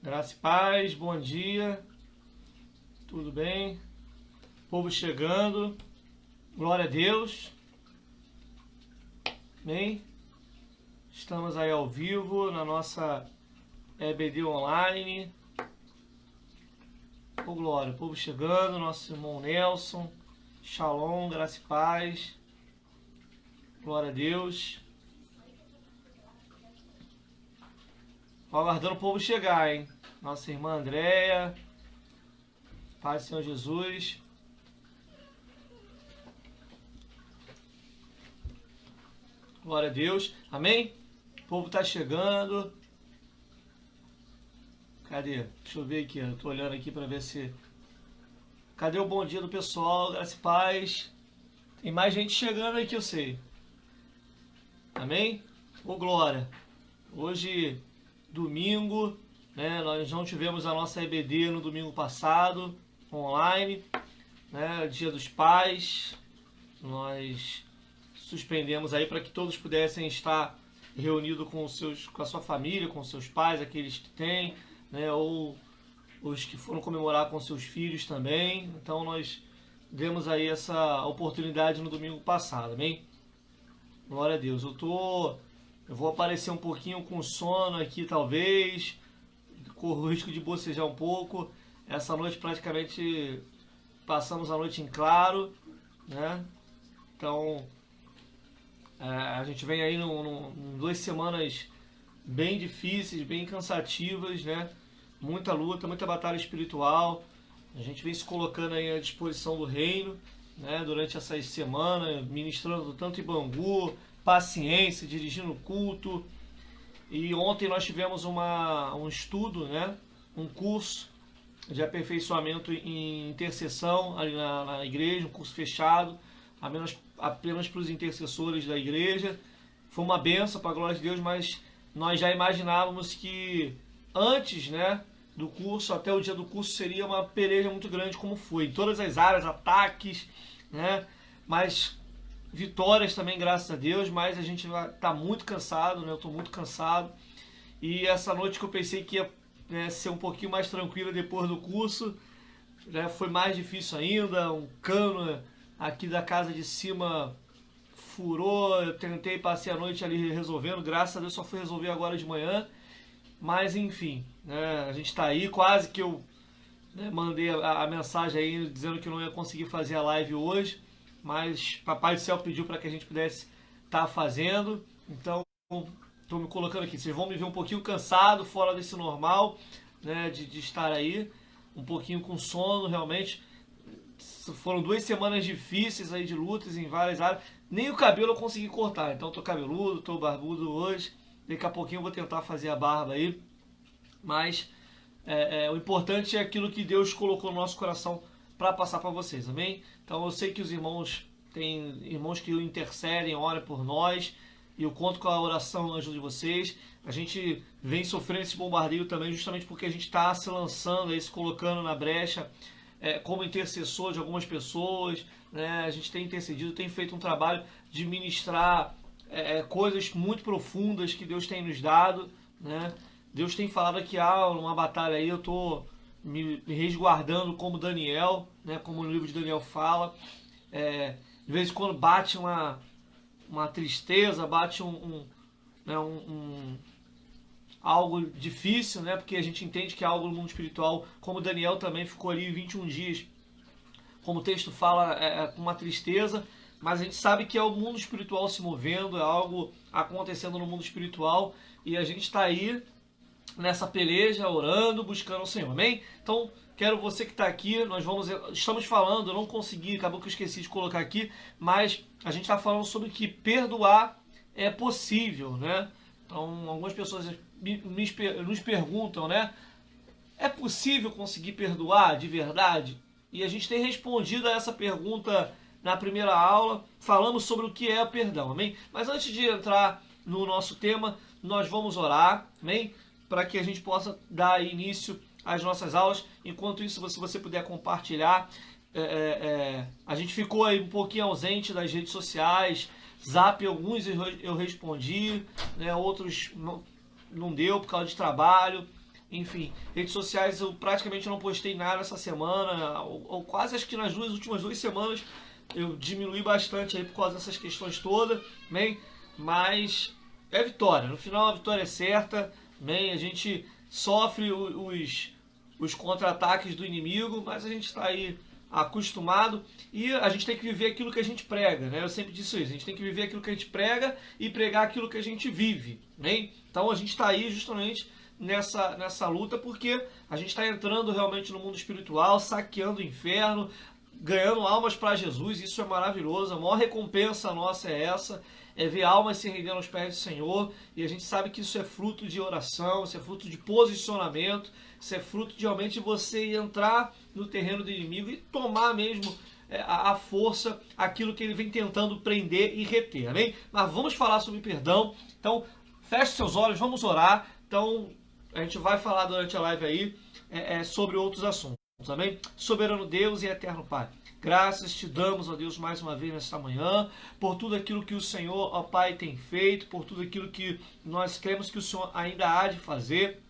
Graça e paz, bom dia, tudo bem? Povo chegando, glória a Deus, amém? Estamos aí ao vivo na nossa EBD online. Ô glória, povo chegando, nosso irmão Nelson, Shalom, graça e paz, glória a Deus. Tô aguardando o povo chegar, hein? Nossa irmã Andréia, paz do Senhor Jesus. Glória a Deus, amém? O povo tá chegando. Cadê? Deixa eu ver aqui, eu tô olhando aqui para ver se... Cadê o bom dia do pessoal? Graça e paz. Tem mais gente chegando aqui, eu sei. Amém? Ô glória. Hoje, domingo, né? Nós não tivemos a nossa EBD no domingo passado, online, né? Dia dos Pais. Nós suspendemos aí para que todos pudessem estar reunidos com a sua família, com seus pais, aqueles que têm, né? Ou os que foram comemorar com seus filhos também. Então nós demos aí essa oportunidade no domingo passado, amém? Glória a Deus. Eu vou aparecer um pouquinho com sono aqui, talvez. Corro o risco de bocejar um pouco. Essa noite praticamente passamos a noite em claro, né? Então a gente vem aí em 2 semanas bem difíceis, bem cansativas, né? Muita luta, muita batalha espiritual. A gente vem se colocando aí à disposição do reino, né? Durante essas semanas, ministrando tanto em Bangu, paciência, dirigindo culto. E ontem nós tivemos um estudo, né? Um curso de aperfeiçoamento em intercessão ali na igreja, um curso fechado, apenas para os intercessores da igreja. Foi uma benção, para a glória de Deus, mas nós já imaginávamos que antes, né, do curso, até o dia do curso, seria uma peleja muito grande, como foi. Em todas as áreas, ataques, né, mas vitórias também, graças a Deus, mas a gente está muito cansado, né, eu estou muito cansado. E essa noite que eu pensei que ia, né, ser um pouquinho mais tranquila depois do curso, né, foi mais difícil ainda. Um cano aqui da casa de cima furou, eu tentei, passei a noite ali resolvendo, graças a Deus só fui resolver agora de manhã, mas enfim, né, a gente está aí, quase que eu, né, mandei a mensagem aí dizendo que eu não ia conseguir fazer a live hoje, mas Papai do Céu pediu para que a gente pudesse estar fazendo, então estou me colocando aqui. Vocês vão me ver um pouquinho cansado, fora desse normal, né, de estar aí, um pouquinho com sono, realmente. Foram 2 semanas difíceis aí de lutas em várias áreas. Nem o cabelo eu consegui cortar, então tô cabeludo, tô barbudo hoje. Daqui a pouquinho eu vou tentar fazer a barba aí. Mas o importante é aquilo que Deus colocou no nosso coração para passar para vocês, amém? Então eu sei que os irmãos, tem irmãos que intercedem, oram por nós. E eu conto com a oração e a ajuda de vocês. A gente vem sofrendo esse bombardeio também justamente porque a gente está se lançando aí, se colocando na brecha, como intercessor de algumas pessoas, né? A gente tem intercedido, tem feito um trabalho de ministrar coisas muito profundas que Deus tem nos dado, né? Deus tem falado que há uma batalha aí, eu estou me resguardando como Daniel, né? Como no livro de Daniel fala. De vez em quando bate uma tristeza, bate algo difícil, né? Porque a gente entende que é algo no mundo espiritual, como Daniel também ficou ali 21 dias, como o texto fala, com uma tristeza, mas a gente sabe que é o mundo espiritual se movendo, é algo acontecendo no mundo espiritual, e a gente está aí nessa peleja, orando, buscando o Senhor, amém? Então, quero você que está aqui, estamos falando, eu não consegui, acabou que eu esqueci de colocar aqui, mas a gente está falando sobre que perdoar é possível, né? Então, algumas pessoas nos perguntam, né? É possível conseguir perdoar de verdade? E a gente tem respondido a essa pergunta na primeira aula, falamos sobre o que é o perdão, amém? Mas antes de entrar no nosso tema, nós vamos orar, amém? Para que a gente possa dar início às nossas aulas. Enquanto isso, se você puder compartilhar, a gente ficou aí um pouquinho ausente das redes sociais, Zap, alguns eu respondi, né, outros não deu por causa de trabalho. enfim, redes sociais eu praticamente não postei nada essa semana, ou quase acho que nas últimas 2 semanas eu diminui bastante aí por causa dessas questões todas, amém? Mas é vitória, no final a vitória é certa, amém? A gente sofre os contra-ataques do inimigo, mas a gente está aí acostumado e a gente tem que viver aquilo que a gente prega, né? Eu sempre disse isso, a gente tem que viver aquilo que a gente prega e pregar aquilo que a gente vive, amém? Então a gente está aí justamente nessa luta porque a gente está entrando realmente no mundo espiritual, saqueando o inferno, ganhando almas para Jesus, isso é maravilhoso, a maior recompensa nossa é essa, é ver almas se rendendo aos pés do Senhor, e a gente sabe que isso é fruto de oração, isso é fruto de posicionamento, isso é fruto de realmente você entrar no terreno do inimigo e tomar mesmo a força, aquilo que ele vem tentando prender e reter, amém? Mas vamos falar sobre perdão, então feche seus olhos, vamos orar, então a gente vai falar durante a live aí sobre outros assuntos, amém? Soberano Deus e eterno Pai, graças te damos, ó Deus, mais uma vez nesta manhã, por tudo aquilo que o Senhor, ó Pai, tem feito, por tudo aquilo que nós cremos que o Senhor ainda há de fazer.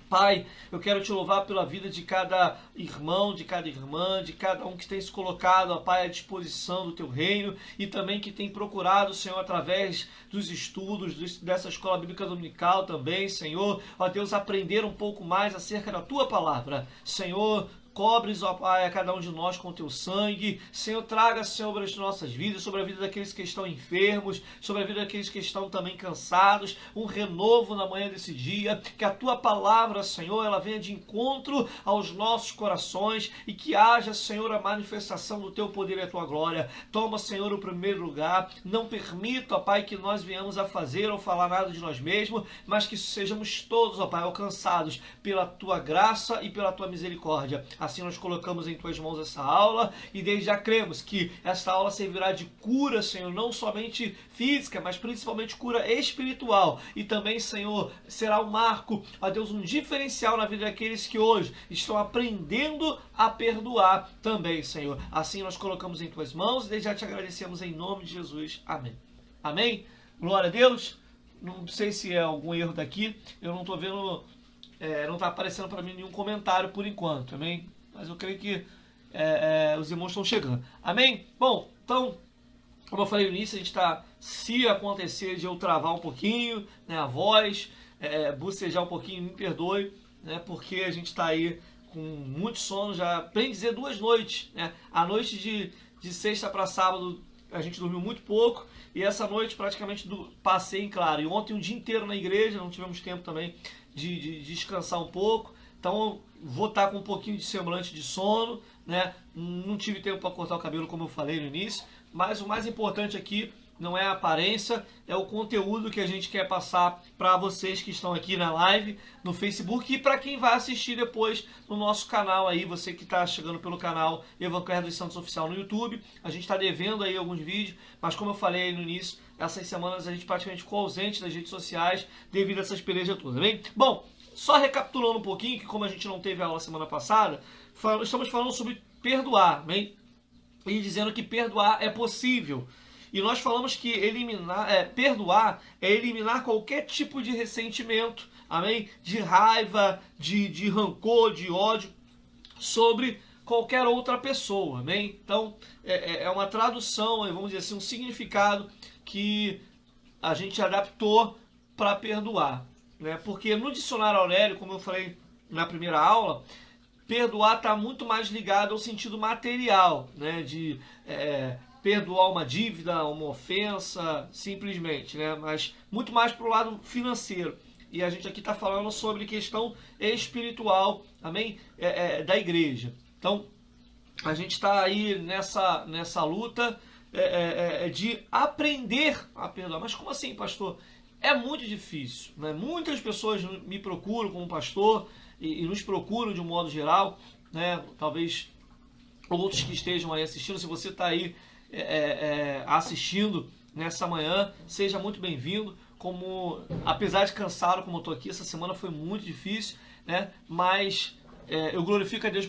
Pai, eu quero te louvar pela vida de cada irmão, de cada irmã, de cada um que tem se colocado, ó Pai, à disposição do Teu reino e também que tem procurado, Senhor, através dos estudos dessa escola bíblica dominical também, Senhor, ó Deus, aprender um pouco mais acerca da Tua palavra. Senhor, cobres, ó Pai, a cada um de nós com Teu sangue. Senhor, traga sobre as nossas vidas, sobre a vida daqueles que estão enfermos, sobre a vida daqueles que estão também cansados, um renovo na manhã desse dia, que a Tua palavra, Senhor, ela venha de encontro aos nossos corações e que haja, Senhor, a manifestação do Teu poder e a Tua glória. Toma, Senhor, o primeiro lugar. Não permita, ó Pai, que nós venhamos a fazer ou falar nada de nós mesmos, mas que sejamos todos, ó Pai, alcançados pela Tua graça e pela Tua misericórdia. Assim nós colocamos em Tuas mãos essa aula e desde já cremos que esta aula servirá de cura, Senhor, não somente física, mas principalmente cura espiritual. E também, Senhor, será um marco, ó Deus, um diferencial na vida daqueles que hoje estão aprendendo a perdoar também, Senhor. Assim nós colocamos em Tuas mãos e desde já te agradecemos em nome de Jesus. Amém. Amém? Glória a Deus. Não sei se é algum erro daqui, eu não estou vendo, não está aparecendo para mim nenhum comentário por enquanto, amém? Mas eu creio que os irmãos estão chegando. Amém? Bom, então, como eu falei no início, a gente está, se acontecer de eu travar um pouquinho, né, a voz, bocejar um pouquinho, me perdoe, né, porque a gente está aí com muito sono, já, bem dizer, 2 noites, né? A noite de sexta para sábado a gente dormiu muito pouco, e essa noite praticamente passei em claro. E ontem um dia inteiro na igreja, não tivemos tempo também de descansar um pouco. Então vou estar com um pouquinho de semblante de sono, né? Não tive tempo para cortar o cabelo como eu falei no início, mas o mais importante aqui não é a aparência, é o conteúdo que a gente quer passar para vocês que estão aqui na live, no Facebook e para quem vai assistir depois no nosso canal aí, você que está chegando pelo canal Evangelho dos Santos Oficial no YouTube. A gente está devendo aí alguns vídeos, mas como eu falei aí no início, essas semanas a gente praticamente ficou ausente das redes sociais devido a essas pelejas todas, bem? Bom, só recapitulando um pouquinho, que como a gente não teve aula semana passada, estamos falando sobre perdoar, bem? E dizendo que perdoar é possível. E nós falamos que perdoar é eliminar qualquer tipo de ressentimento, amém? De raiva, de rancor, de ódio sobre qualquer outra pessoa, amém? Então, é uma tradução, vamos dizer assim, um significado que a gente adaptou para perdoar, né? Porque no dicionário Aurélio, como eu falei na primeira aula, perdoar está muito mais ligado ao sentido material, né? De perdoar uma dívida, uma ofensa, simplesmente, né? Mas muito mais para o lado financeiro. E a gente aqui está falando sobre questão espiritual, amém? Da igreja. Então, a gente está aí nessa luta de aprender a perdoar. Mas como assim, pastor? É muito difícil, né? Muitas pessoas me procuram como pastor e nos procuram de um modo geral, né? Talvez outros que estejam aí assistindo, se você está aí assistindo nessa manhã, seja muito bem-vindo. Apesar de cansado como eu estou aqui, essa semana foi muito difícil, né? Mas eu glorifico a Deus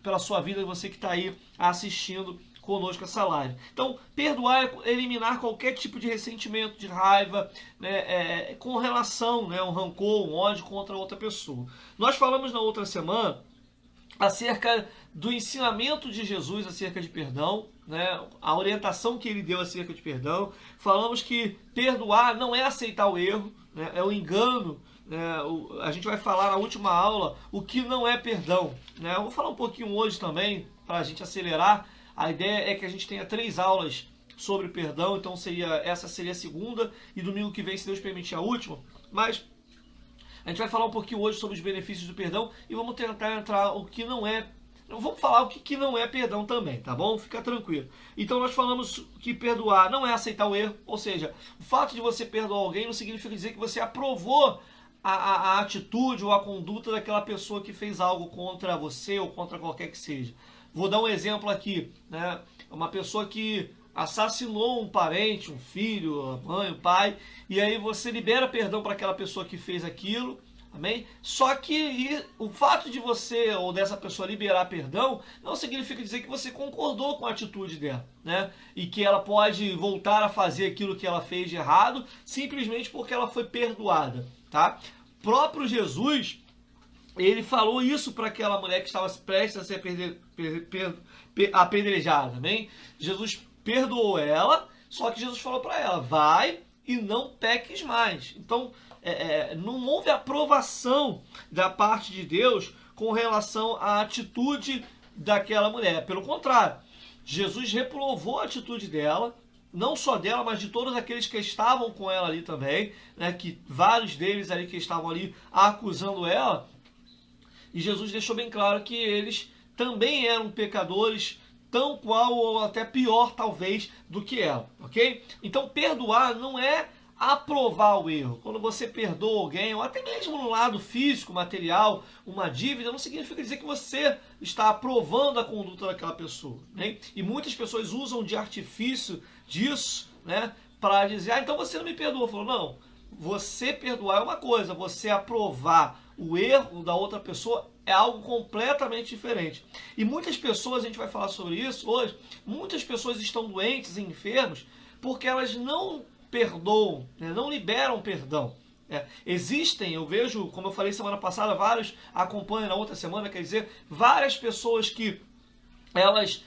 pela sua vida, você que está aí assistindo conosco essa live. Então, perdoar é eliminar qualquer tipo de ressentimento, de raiva, né, com relação, né, um rancor, um ódio contra outra pessoa. Nós falamos na outra semana acerca do ensinamento de Jesus acerca de perdão, né, a orientação que ele deu acerca de perdão. Falamos que perdoar não é aceitar o erro, né, é o engano. A gente vai falar na última aula o que não é perdão, né? Eu vou falar um pouquinho hoje também, para a gente acelerar. A ideia é que a gente tenha 3 aulas sobre perdão, então essa seria a segunda, e domingo que vem, se Deus permitir, a última. Mas a gente vai falar um pouquinho hoje sobre os benefícios do perdão e vamos tentar entrar o que não é. Vamos falar o que não é perdão também, tá bom? Fica tranquilo. Então nós falamos que perdoar não é aceitar o erro, ou seja, o fato de você perdoar alguém não significa dizer que você aprovou a atitude ou a conduta daquela pessoa que fez algo contra você ou contra qualquer que seja. Vou dar um exemplo aqui, né? Uma pessoa que assassinou um parente, um filho, a mãe, o pai, e aí você libera perdão para aquela pessoa que fez aquilo, amém? Só que o fato de você ou dessa pessoa liberar perdão não significa dizer que você concordou com a atitude dela, né? E que ela pode voltar a fazer aquilo que ela fez de errado simplesmente porque ela foi perdoada, tá? Próprio Jesus, ele falou isso para aquela mulher que estava prestes a ser apedrejada, amém? Jesus perdoou ela, só que Jesus falou para ela, vai e não peques mais. Então, não houve aprovação da parte de Deus com relação à atitude daquela mulher. Pelo contrário, Jesus reprovou a atitude dela, não só dela, mas de todos aqueles que estavam com ela ali também, né, que vários deles ali que estavam ali acusando ela, e Jesus deixou bem claro que eles também eram pecadores, tão qual ou até pior talvez do que ela, ok? Então perdoar não é aprovar o erro. Quando você perdoa alguém, ou até mesmo no lado físico, material, uma dívida, não significa dizer que você está aprovando a conduta daquela pessoa, né? E muitas pessoas usam de artifício disso, né, para dizer, então você não me perdoa. Falou, não, você perdoar é uma coisa, você aprovar o erro da outra pessoa é algo completamente diferente. E muitas pessoas, a gente vai falar sobre isso hoje, muitas pessoas estão doentes e enfermos porque elas não perdoam, né, não liberam perdão. Existem, eu vejo, como eu falei semana passada, vários acompanham na outra semana, quer dizer, várias pessoas que elas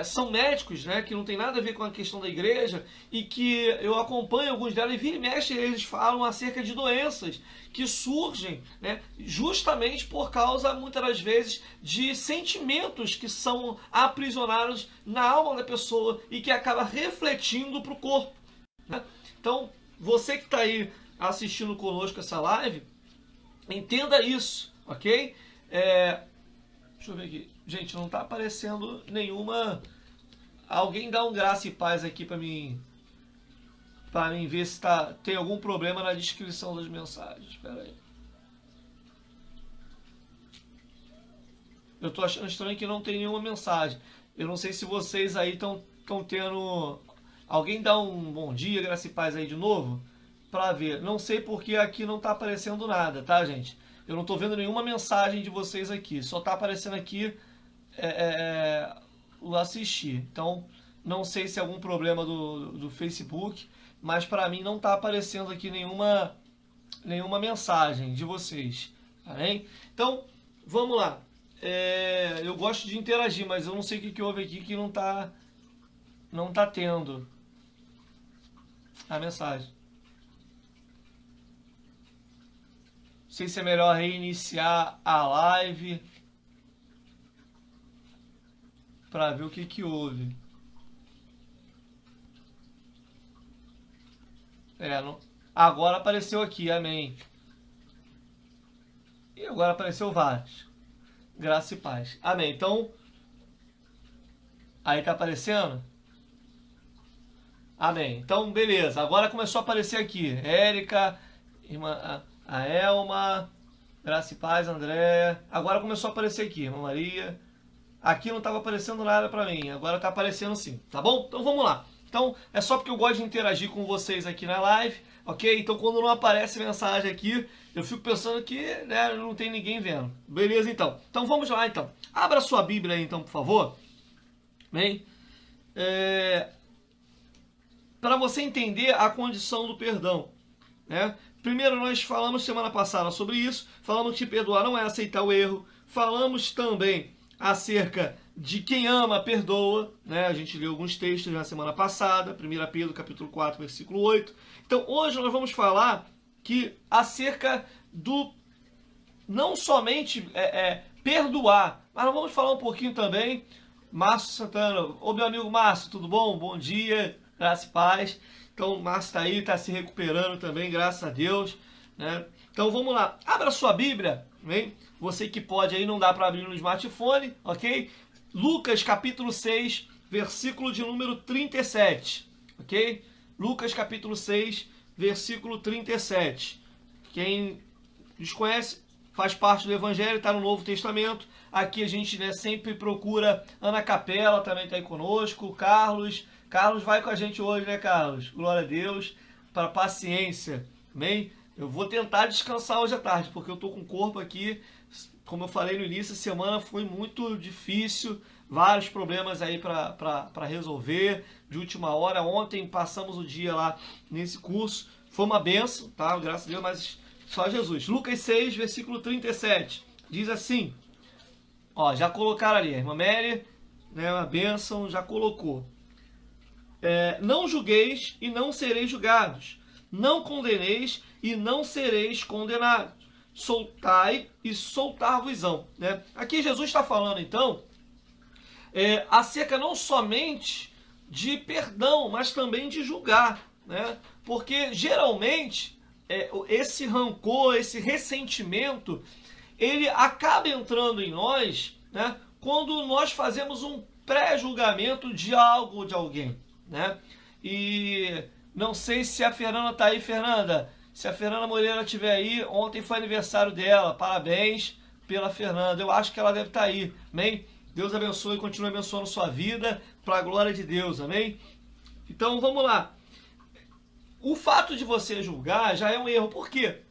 são médicos, né, que não tem nada a ver com a questão da igreja, e que eu acompanho alguns delas, e vira e mexe eles falam acerca de doenças que surgem, né, justamente por causa, muitas das vezes, de sentimentos que são aprisionados na alma da pessoa e que acaba refletindo para o corpo, né? Então, você que está aí assistindo conosco essa live, entenda isso, ok? Deixa eu ver aqui. Gente, não está aparecendo nenhuma... Alguém dá um graça e paz aqui para mim ver se tem algum problema na descrição das mensagens. Espera aí. Eu estou achando estranho que não tem nenhuma mensagem. Eu não sei se vocês aí estão tendo... Alguém dá um bom dia, graça e paz aí de novo? Para ver. Não sei porque aqui não está aparecendo nada, tá, gente? Eu não estou vendo nenhuma mensagem de vocês aqui. Só está aparecendo aqui o assistir. Então, não sei se é algum problema do Facebook, mas para mim não está aparecendo aqui nenhuma mensagem de vocês. Tá bem? Então, vamos lá. Eu gosto de interagir, mas eu não sei o que houve aqui que não tá tendo a mensagem. Não sei se é melhor reiniciar a live para ver o que houve. Agora apareceu aqui, amém. E agora apareceu vários. Graça e paz. Amém. Então, aí tá aparecendo? Amém. Então, beleza. Agora começou a aparecer aqui. Érica, irmã, a Elma, graça e paz, Andréia. Agora começou a aparecer aqui, irmã Maria. Aqui não estava aparecendo nada para mim. Agora tá aparecendo sim. Tá bom? Então vamos lá. Então, é só porque eu gosto de interagir com vocês aqui na live, ok? Então, quando não aparece mensagem aqui, eu fico pensando que, né, não tem ninguém vendo. Beleza, então. Então, vamos lá, então. Abra sua Bíblia aí, então, por favor. Bem, para você entender a condição do perdão, né? Primeiro, nós falamos semana passada sobre isso, falamos que perdoar não é aceitar o erro, falamos também acerca de quem ama, perdoa, né? A gente leu alguns textos na semana passada, 1 Pedro capítulo 4, versículo 8. Então, hoje nós vamos falar acerca do não somente perdoar, mas nós vamos falar um pouquinho também. Márcio Santana, ô meu amigo Márcio, tudo bom? Bom dia, graça e paz. Então o Márcio está aí, está se recuperando também, graças a Deus, né? Então vamos lá, abra sua Bíblia, hein? Você que pode aí, não dá para abrir no smartphone, ok? Lucas capítulo 6, versículo de número 37, ok? Lucas capítulo 6, versículo 37. Quem desconhece, faz parte do Evangelho, está no Novo Testamento. Aqui a gente, né, sempre procura. Ana Capela também está aí conosco. Carlos vai com a gente hoje, né, Carlos? Glória a Deus, para paciência, amém? Eu vou tentar descansar hoje à tarde, porque eu estou com o corpo aqui, como eu falei no início, a semana foi muito difícil, vários problemas aí para resolver, de última hora. Ontem passamos o dia lá nesse curso, foi uma benção, tá? Graças a Deus, mas só Jesus. Lucas 6, versículo 37, diz assim, ó, já colocaram ali, a irmã Mary, né, uma bênção, já colocou. Não julgueis e não sereis julgados, não condeneis e não sereis condenados, soltai e soltar-vos-ão, né? Aqui Jesus está falando então acerca não somente de perdão, mas também de julgar, né? Porque geralmente esse rancor, esse ressentimento, ele acaba entrando em nós, né, quando nós fazemos um pré-julgamento de algo ou de alguém, né? E não sei se a Fernanda está aí, Fernanda. Se a Fernanda Moreira estiver aí, ontem foi aniversário dela. Parabéns pela Fernanda. Eu acho que ela deve estar aí, amém? Deus abençoe e continue abençoando sua vida para a glória de Deus, amém? Então vamos lá. O fato de você julgar já é um erro. Por quê?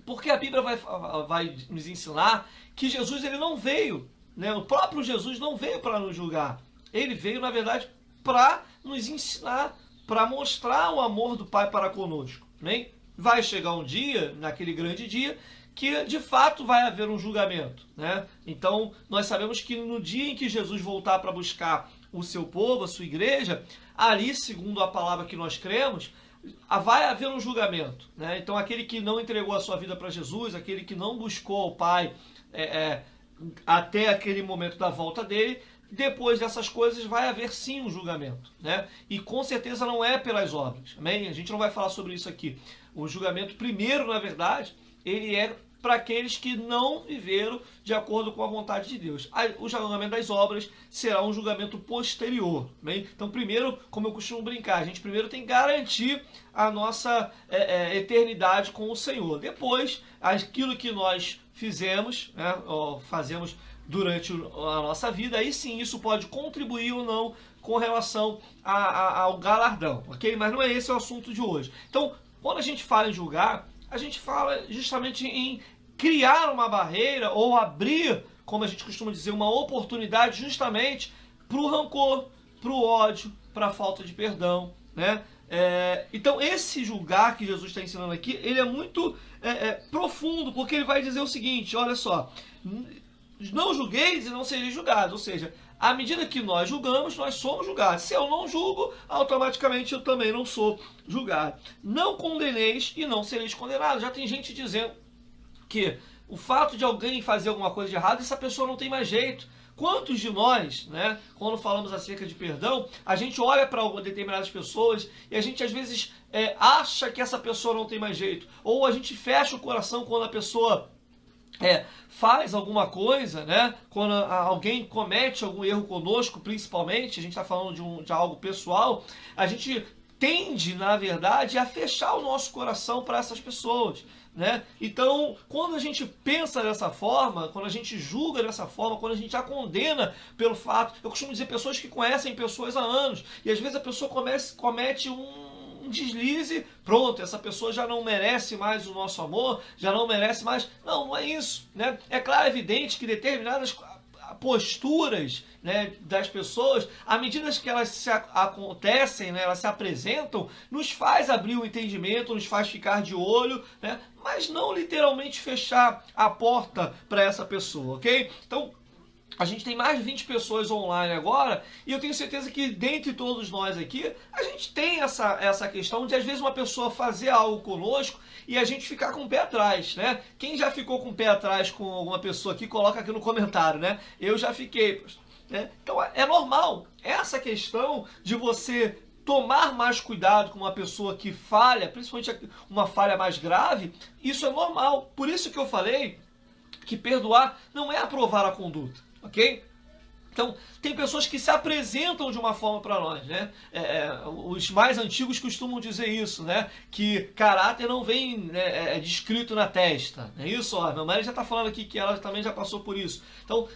Porque a Bíblia vai nos ensinar que Jesus ele não veio, né? O próprio Jesus não veio para nos julgar. Ele veio, na verdade, para nos ensinar, para mostrar o amor do Pai para conosco, né? Vai chegar um dia, naquele grande dia, que de fato vai haver um julgamento, né? Então, nós sabemos que no dia em que Jesus voltar para buscar o seu povo, a sua igreja, ali, segundo a palavra que nós cremos, vai haver um julgamento, né? Então, aquele que não entregou a sua vida para Jesus, aquele que não buscou o Pai até aquele momento da volta dele, depois dessas coisas vai haver sim um julgamento, né? E com certeza não é pelas obras, amém? A gente não vai falar sobre isso aqui. O julgamento primeiro, na verdade, ele é para aqueles que não viveram de acordo com a vontade de Deus. O julgamento das obras será um julgamento posterior, amém? Então primeiro, como eu costumo brincar, a gente primeiro tem que garantir a nossa eternidade com o Senhor. Depois, aquilo que nós fizemos, né, fazemos durante a nossa vida, aí sim isso pode contribuir ou não com relação ao galardão, ok? Mas não é esse o assunto de hoje. Então, quando a gente fala em julgar, a gente fala justamente em criar uma barreira ou abrir, como a gente costuma dizer, uma oportunidade justamente para o rancor, para o ódio, para a falta de perdão, né? Então esse julgar que Jesus está ensinando aqui, ele é muito profundo, porque ele vai dizer o seguinte, olha só, não julgueis e não sereis julgados, ou seja, à medida que nós julgamos, nós somos julgados. Se eu não julgo, automaticamente eu também não sou julgado. Não condeneis e não sereis condenados. Já tem gente dizendo que o fato de alguém fazer alguma coisa de errado, essa pessoa não tem mais jeito. Quantos de nós, né, quando falamos acerca de perdão, a gente olha para determinadas pessoas e a gente às vezes acha que essa pessoa não tem mais jeito. Ou a gente fecha o coração quando a pessoa faz alguma coisa, né? Quando alguém comete algum erro conosco, principalmente, a gente está falando de algo pessoal, a gente tende, na verdade, a fechar o nosso coração para essas pessoas, né? Então, quando a gente pensa dessa forma, quando a gente julga dessa forma, quando a gente a condena pelo fato, eu costumo dizer pessoas que conhecem pessoas há anos, e às vezes a pessoa comete um deslize, pronto, essa pessoa já não merece mais o nosso amor, já não merece mais. Não, não é isso, né? É claro, é evidente que posturas, né, das pessoas, à medida que elas acontecem, né, elas se apresentam, nos faz abrir o entendimento, nos faz ficar de olho, né, mas não literalmente fechar a porta para essa pessoa, ok? Então, a gente tem mais de 20 pessoas online agora, e eu tenho certeza que dentre todos nós aqui, a gente tem essa questão de às vezes uma pessoa fazer algo conosco e a gente ficar com o pé atrás, né? Quem já ficou com o pé atrás com alguma pessoa aqui, coloca aqui no comentário, né? Eu já fiquei, né? Então é normal, essa questão de você tomar mais cuidado com uma pessoa que falha, principalmente uma falha mais grave, isso é normal. Por isso que eu falei que perdoar não é aprovar a conduta. Ok? Então, tem pessoas que se apresentam de uma forma para nós, né? Os mais antigos costumam dizer isso, né? Que caráter não vem, né, descrito na testa. É isso? Ó, a minha mãe já está falando aqui que ela também já passou por isso. Então,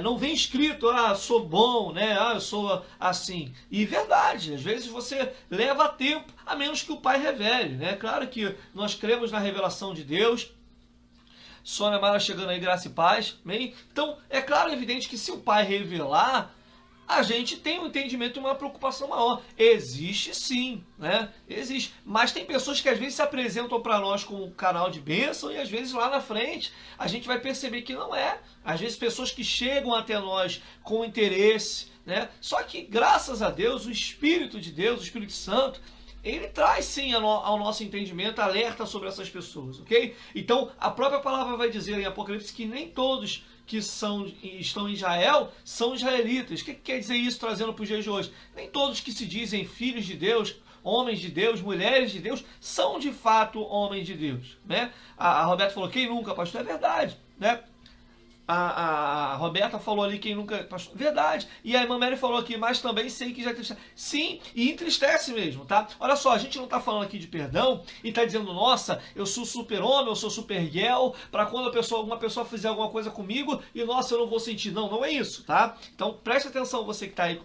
não vem escrito, sou bom, né? Eu sou assim. E verdade, às vezes você leva tempo, a menos que o Pai revele, né? Claro que nós cremos na revelação de Deus. Sônia Mara chegando aí, graça e paz. Amém? Então, é claro e evidente que se o Pai revelar, a gente tem um entendimento e uma preocupação maior. Existe sim, né? Existe. Mas tem pessoas que às vezes se apresentam para nós como um canal de bênção e às vezes lá na frente a gente vai perceber que não é. Às vezes pessoas que chegam até nós com interesse, né? Só que, graças a Deus, o Espírito de Deus, o Espírito Santo, ele traz sim ao nosso entendimento, alerta sobre essas pessoas, ok? Então, a própria palavra vai dizer em Apocalipse que nem todos que estão em Israel são israelitas. O que quer dizer isso trazendo para os dias de hoje? Nem todos que se dizem filhos de Deus, homens de Deus, mulheres de Deus, são de fato homens de Deus, né? A Roberta falou, quem nunca, pastor? É verdade, né? A Roberta falou ali, quem nunca... Verdade. E a irmã Mary falou aqui, mas também sei que já entristece. Sim, e entristece mesmo, tá? Olha só, a gente não tá falando aqui de perdão e tá dizendo, nossa, eu sou super homem, eu sou super girl, pra quando alguma pessoa fizer alguma coisa comigo e, nossa, eu não vou sentir. Não, não é isso, tá? Então, preste atenção, você que tá aí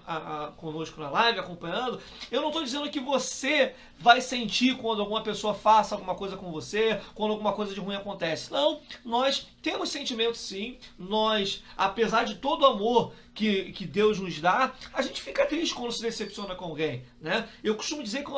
conosco na live, acompanhando. Eu não tô dizendo que você vai sentir quando alguma pessoa faça alguma coisa com você, quando alguma coisa de ruim acontece. Não, nós temos sentimentos sim, nós, apesar de todo o amor que Deus nos dá, a gente fica triste quando se decepciona com alguém, né? Eu costumo dizer que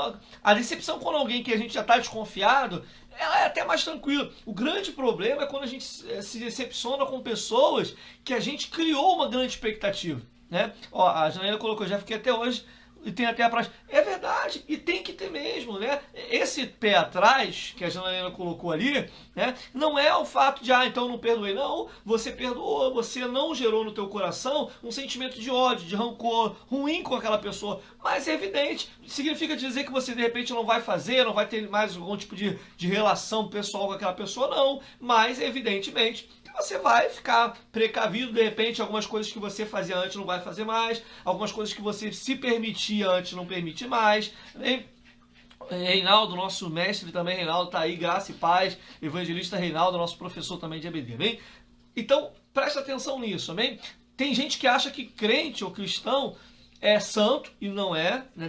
a decepção com alguém que a gente já está desconfiado, ela é até mais tranquila. O grande problema é quando a gente se decepciona com pessoas que a gente criou uma grande expectativa, né? Ó, a Janaína colocou, já fiquei até hoje e tem até a prática. É verdade, e tem que ter mesmo, né? Esse pé atrás, que a Janaína colocou ali, né? Não é o fato de, então não perdoei. Não, você perdoou, você não gerou no teu coração um sentimento de ódio, de rancor, ruim com aquela pessoa. Mas é evidente, significa dizer que você de repente não vai fazer, não vai ter mais algum tipo de relação pessoal com aquela pessoa, não. Mas evidentemente você vai ficar precavido, de repente algumas coisas que você fazia antes não vai fazer mais, algumas coisas que você se permitia antes não permite mais, né? Reinaldo, nosso mestre também, Reinaldo tá aí, graça e paz, evangelista Reinaldo, nosso professor também de EBD, bem? Então, presta atenção nisso, amém? Tem gente que acha que crente ou cristão é santo e não é, né?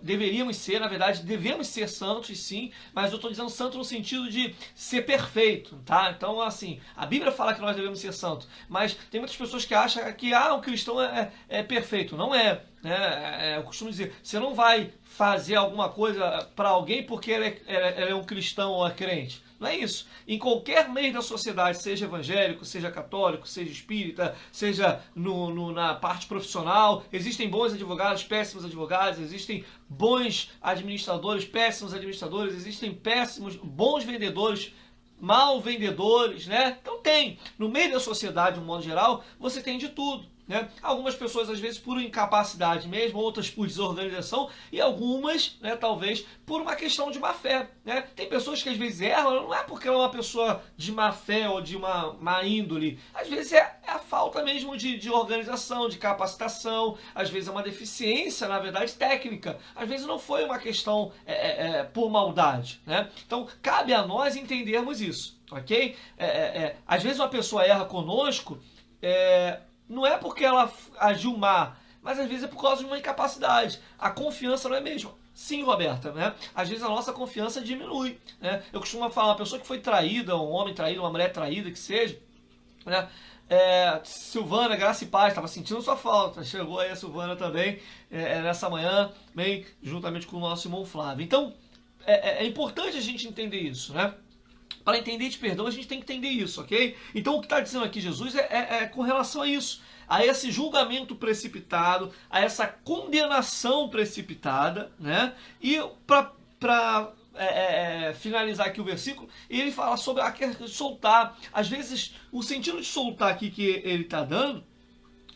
Deveríamos ser, na verdade, devemos ser santos, sim, mas eu estou dizendo santo no sentido de ser perfeito, tá? Então, assim, a Bíblia fala que nós devemos ser santos, mas tem muitas pessoas que acham que um cristão é perfeito. Não é, né? Eu costumo dizer, você não vai fazer alguma coisa para alguém porque ele é um cristão ou é crente. Não é isso. Em qualquer meio da sociedade, seja evangélico, seja católico, seja espírita, seja na parte profissional, existem bons advogados, péssimos advogados, existem bons administradores, péssimos administradores, existem bons vendedores, mal vendedores, né? Então tem. No meio da sociedade, de um modo geral, você tem de tudo, né? Algumas pessoas, às vezes, por incapacidade mesmo, outras por desorganização, e algumas, né, talvez, por uma questão de má fé, né? Tem pessoas que, às vezes, erram, não é porque ela é uma pessoa de má fé ou de uma má índole. Às vezes é a falta mesmo de organização, de capacitação, às vezes é uma deficiência, na verdade, técnica. Às vezes não foi uma questão por maldade, né? Então, cabe a nós entendermos isso, ok? Às vezes uma pessoa erra conosco, não é porque ela agiu má, mas às vezes é por causa de uma incapacidade. A confiança não é mesmo. Sim, Roberta, né? Às vezes a nossa confiança diminui, né? Eu costumo falar, uma pessoa que foi traída, um homem traído, uma mulher traída, que seja, né? Silvana, Graça e Paz, estava sentindo sua falta. Chegou aí a Silvana também nessa manhã, bem, juntamente com o nosso irmão Flávio. Então, é importante a gente entender isso, né? Para entender de perdão, a gente tem que entender isso, ok? Então, o que está dizendo aqui Jesus é com relação a isso, a esse julgamento precipitado, a essa condenação precipitada, né? E para finalizar aqui o versículo, ele fala sobre a soltar. Às vezes, o sentido de soltar aqui que ele está dando,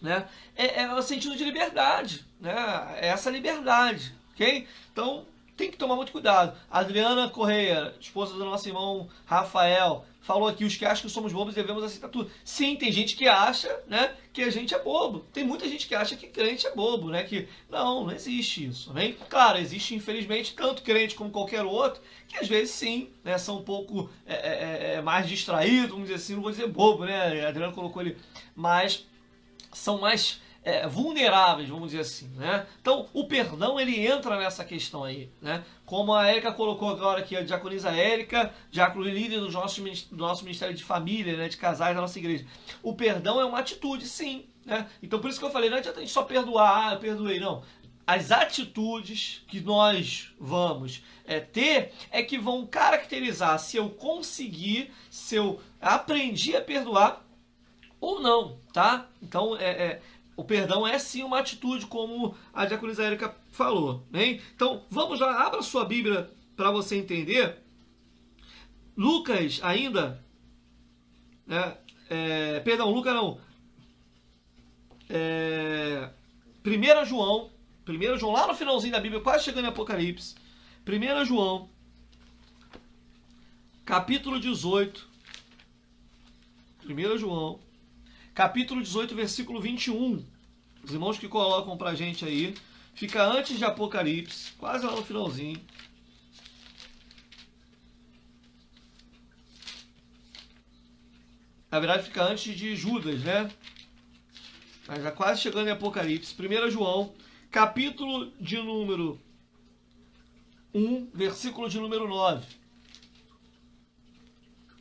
né, é o sentido de liberdade, né? É essa liberdade, ok? Então, tem que tomar muito cuidado. A Adriana Correia, esposa do nosso irmão Rafael, falou aqui: os que acham que somos bobos devemos aceitar tudo. Sim, tem gente que acha, né, que a gente é bobo. Tem muita gente que acha que crente é bobo, né? Que não existe isso, né? Claro, existe infelizmente tanto crente como qualquer outro que às vezes sim, né, são um pouco mais distraídos, vamos dizer assim, não vou dizer bobo, né? A Adriana colocou ele, mas são mais vulneráveis, vamos dizer assim, né? Então, o perdão, ele entra nessa questão aí, né? Como a Érica colocou agora aqui, a diaconisa Érica, diácono líder do nosso ministério de família, né, de casais da nossa igreja. O perdão é uma atitude, sim, né? Então, por isso que eu falei, não adianta a gente só perdoar, eu perdoei, não. As atitudes que nós vamos ter que vão caracterizar se eu consegui, se eu aprendi a perdoar ou não, tá? Então, o perdão é sim uma atitude, como a diaconisa Érica falou, né? Então, vamos lá, abra sua Bíblia para você entender. Lucas ainda, né? Lucas não. 1 João, lá no finalzinho da Bíblia, quase chegando em Apocalipse. 1 João, capítulo 18. 1 João, capítulo 18, versículo 21. Os irmãos que colocam pra gente aí. Fica antes de Apocalipse, quase lá no finalzinho. Na verdade, fica antes de Judas, né? Mas já quase chegando em Apocalipse. 1 João, capítulo de número 1, versículo de número 9.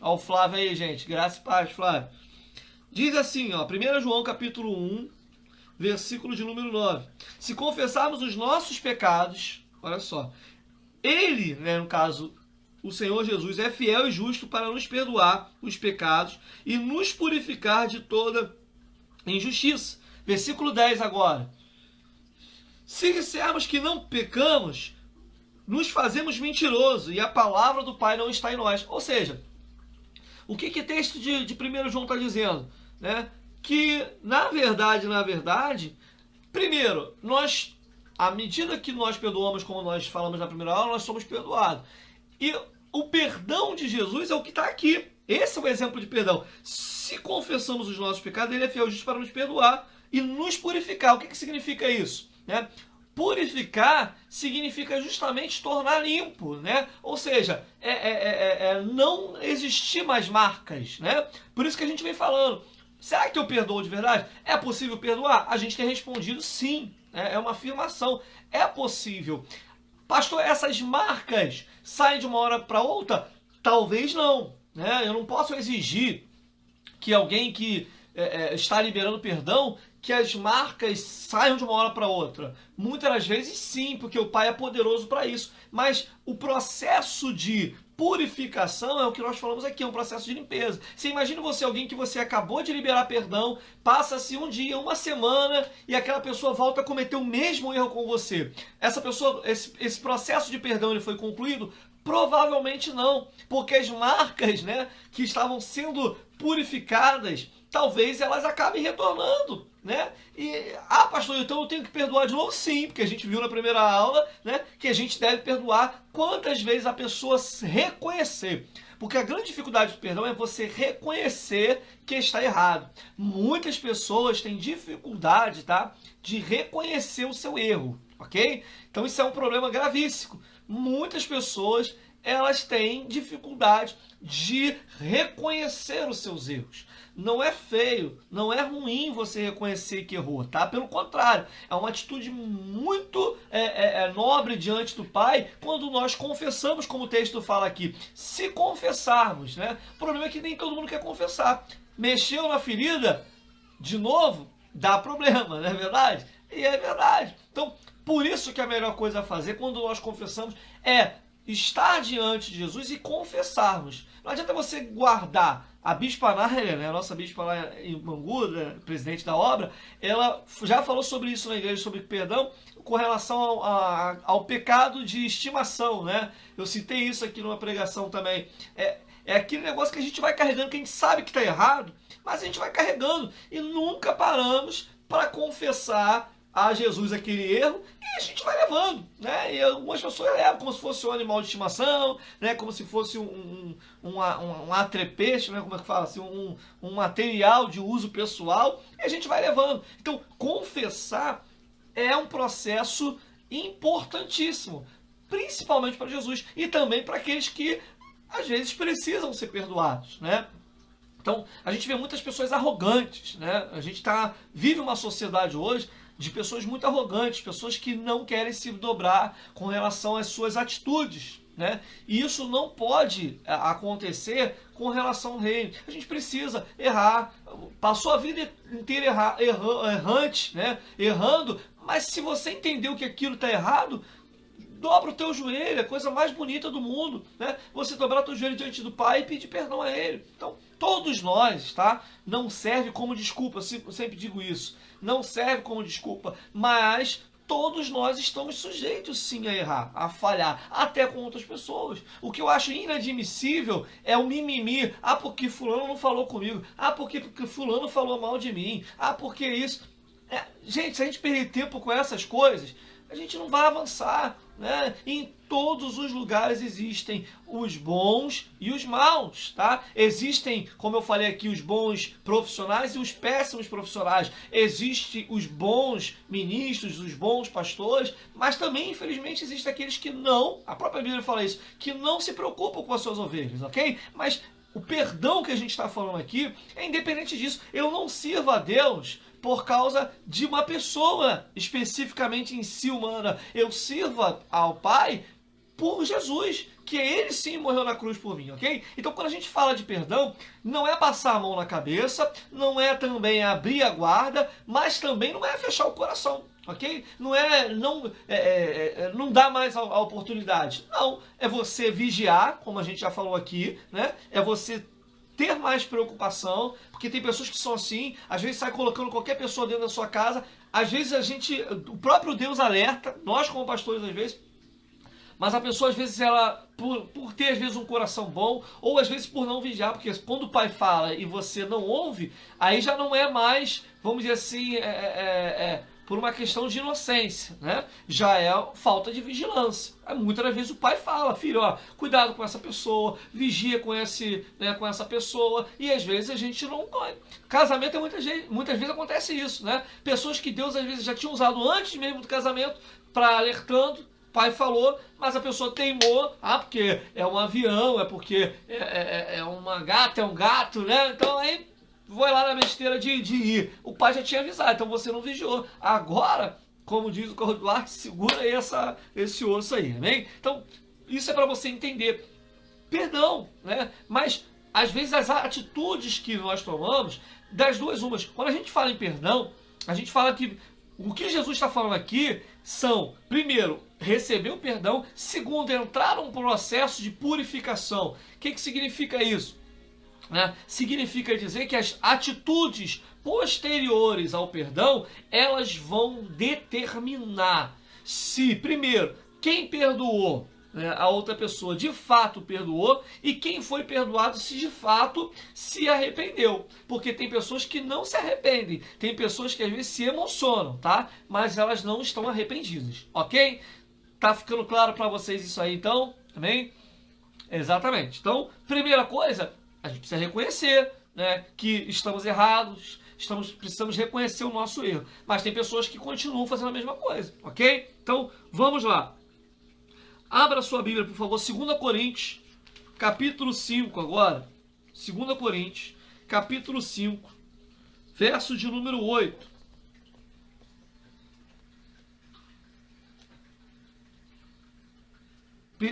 Olha o Flávio aí, gente. Graça e paz, Flávio. Diz assim, ó, 1 João capítulo 1, versículo de número 9. Se confessarmos os nossos pecados, olha só, ele, né, no caso, o Senhor Jesus, é fiel e justo para nos perdoar os pecados e nos purificar de toda injustiça. Versículo 10 agora. Se dissermos que não pecamos, nos fazemos mentiroso e a palavra do Pai não está em nós. Ou seja, o que o texto de 1 João está dizendo? Né? Que, na verdade, primeiro, nós, à medida que nós perdoamos, como nós falamos na primeira aula, nós somos perdoados. E o perdão de Jesus é o que está aqui. Esse é o exemplo de perdão. Se confessamos os nossos pecados, ele é fiel e justo para nos perdoar e nos purificar. O que significa isso? Né? Purificar significa justamente tornar limpo, né? Ou seja, não existir mais marcas, né? Por isso que a gente vem falando, será que eu perdoo de verdade? É possível perdoar? A gente tem respondido sim, é uma afirmação, é possível. Pastor, essas marcas saem de uma hora para outra? Talvez não, né? Eu não posso exigir que alguém que está liberando perdão, que as marcas saiam de uma hora para outra. Muitas das vezes sim, porque o Pai é poderoso para isso. Mas o processo de purificação é o que nós falamos aqui, é um processo de limpeza. Você imagina alguém que você acabou de liberar perdão, passa-se um dia, uma semana, e aquela pessoa volta a cometer o mesmo erro com você. Essa pessoa, esse processo de perdão, ele foi concluído? Provavelmente não, porque as marcas, né, que estavam sendo purificadas, talvez elas acabem retornando, né? E, pastor, então eu tenho que perdoar de novo? Sim, porque a gente viu na primeira aula, né, que a gente deve perdoar quantas vezes a pessoa se reconhecer. Porque a grande dificuldade do perdão é você reconhecer que está errado. Muitas pessoas têm dificuldade, tá, de reconhecer o seu erro, ok? Então isso é um problema gravíssimo. Muitas pessoas, elas têm dificuldade de reconhecer os seus erros. Não é feio, não é ruim você reconhecer que errou, tá? Pelo contrário, é uma atitude muito nobre diante do Pai quando nós confessamos, como o texto fala aqui. Se confessarmos, né? O problema é que nem todo mundo quer confessar. Mexeu na ferida, de novo, dá problema, não é verdade? E é verdade. Então, por isso que a melhor coisa a fazer quando nós confessamos é estar diante de Jesus e confessarmos. Não adianta você guardar. A Bispa Nália, né, a nossa Bispa lá em Bangu, né, presidente da obra, ela já falou sobre isso na igreja, sobre perdão, com relação ao pecado de estimação, né? Eu citei isso aqui numa pregação também. É aquele negócio que a gente vai carregando, que a gente sabe que está errado, mas a gente vai carregando e nunca paramos para confessar a Jesus aquele erro e a gente vai levando, né? E algumas pessoas levam como se fosse um animal de estimação, né? Como se fosse um atrepeste, né? Como é que fala assim? Um material de uso pessoal e a gente vai levando. Então, confessar é um processo importantíssimo, principalmente para Jesus e também para aqueles que às vezes precisam ser perdoados, né? Então, a gente vê muitas pessoas arrogantes, né? A gente vive uma sociedade hoje de pessoas muito arrogantes, pessoas que não querem se dobrar com relação às suas atitudes, né? E isso não pode acontecer com relação ao reino. A gente precisa errar, passou a vida inteira errante, né? Errando, mas se você entendeu que aquilo está errado, dobra o teu joelho, é a coisa mais bonita do mundo, né? Você dobrar o teu joelho diante do Pai e pedir perdão a Ele. Então, todos nós, tá? Não serve como desculpa, eu sempre digo isso. Não serve como desculpa, mas todos nós estamos sujeitos sim a errar, a falhar, até com outras pessoas. O que eu acho inadmissível é o mimimi. Ah, porque fulano não falou comigo. Ah, porque fulano falou mal de mim. Ah, porque isso. Gente, se a gente perder tempo com essas coisas, a gente não vai avançar, né? Em todos os lugares existem os bons e os maus, tá? Existem, como eu falei aqui, os bons profissionais e os péssimos profissionais. Existem os bons ministros, os bons pastores, mas também, infelizmente, existem aqueles que não, a própria Bíblia fala isso, que não se preocupam com as suas ovelhas, ok? Mas o perdão que a gente está falando aqui é independente disso. Eu não sirvo a Deus por causa de uma pessoa especificamente em si humana. Eu sirvo ao Pai por Jesus, que ele sim morreu na cruz por mim, ok? Então quando a gente fala de perdão, não é passar a mão na cabeça, não é também abrir a guarda, mas também não é fechar o coração, ok? Não dá mais a oportunidade. Não, é você vigiar, como a gente já falou aqui, né? É você ter mais preocupação, porque tem pessoas que são assim, às vezes sai colocando qualquer pessoa dentro da sua casa, às vezes o próprio Deus alerta, nós como pastores às vezes, mas a pessoa às vezes ela, por ter às vezes um coração bom, ou às vezes por não vigiar, porque quando o pai fala e você não ouve, aí já não é mais, vamos dizer assim, por uma questão de inocência, né? Já é falta de vigilância. Muitas das vezes o pai fala, filho, ó, cuidado com essa pessoa, vigia com essa pessoa, e às vezes a gente não... Casamento muitas vezes acontece isso, né? Pessoas que Deus às vezes já tinha usado antes mesmo do casamento, para alertando, pai falou, mas a pessoa teimou, porque é um avião, é porque é uma gata, é um gato, né? Então aí vai lá na besteira de ir. O pai já tinha avisado, então você não vigiou. Agora, como diz o Cláudio Duarte, segura aí esse osso aí, amém? Então, isso é para você entender. Perdão, né? Mas, às vezes, as atitudes que nós tomamos, das duas umas. Quando a gente fala em perdão, a gente fala que o que Jesus está falando aqui são, primeiro, receber o perdão, segundo, entrar num processo de purificação. O que significa isso? Significa dizer que as atitudes posteriores ao perdão, elas vão determinar se, primeiro, quem perdoou, a outra pessoa de fato perdoou, e quem foi perdoado se de fato se arrependeu. Porque tem pessoas que não se arrependem, tem pessoas que às vezes se emocionam, tá? Mas elas não estão arrependidas, ok? Tá ficando claro para vocês isso aí então? Amém? Exatamente. Então, primeira coisa, a gente precisa reconhecer, né, que estamos errados, precisamos reconhecer o nosso erro. Mas tem pessoas que continuam fazendo a mesma coisa, ok? Então, vamos lá. Abra sua Bíblia, por favor, 2 Coríntios, capítulo 5 agora. 2 Coríntios, capítulo 5, verso de número 8.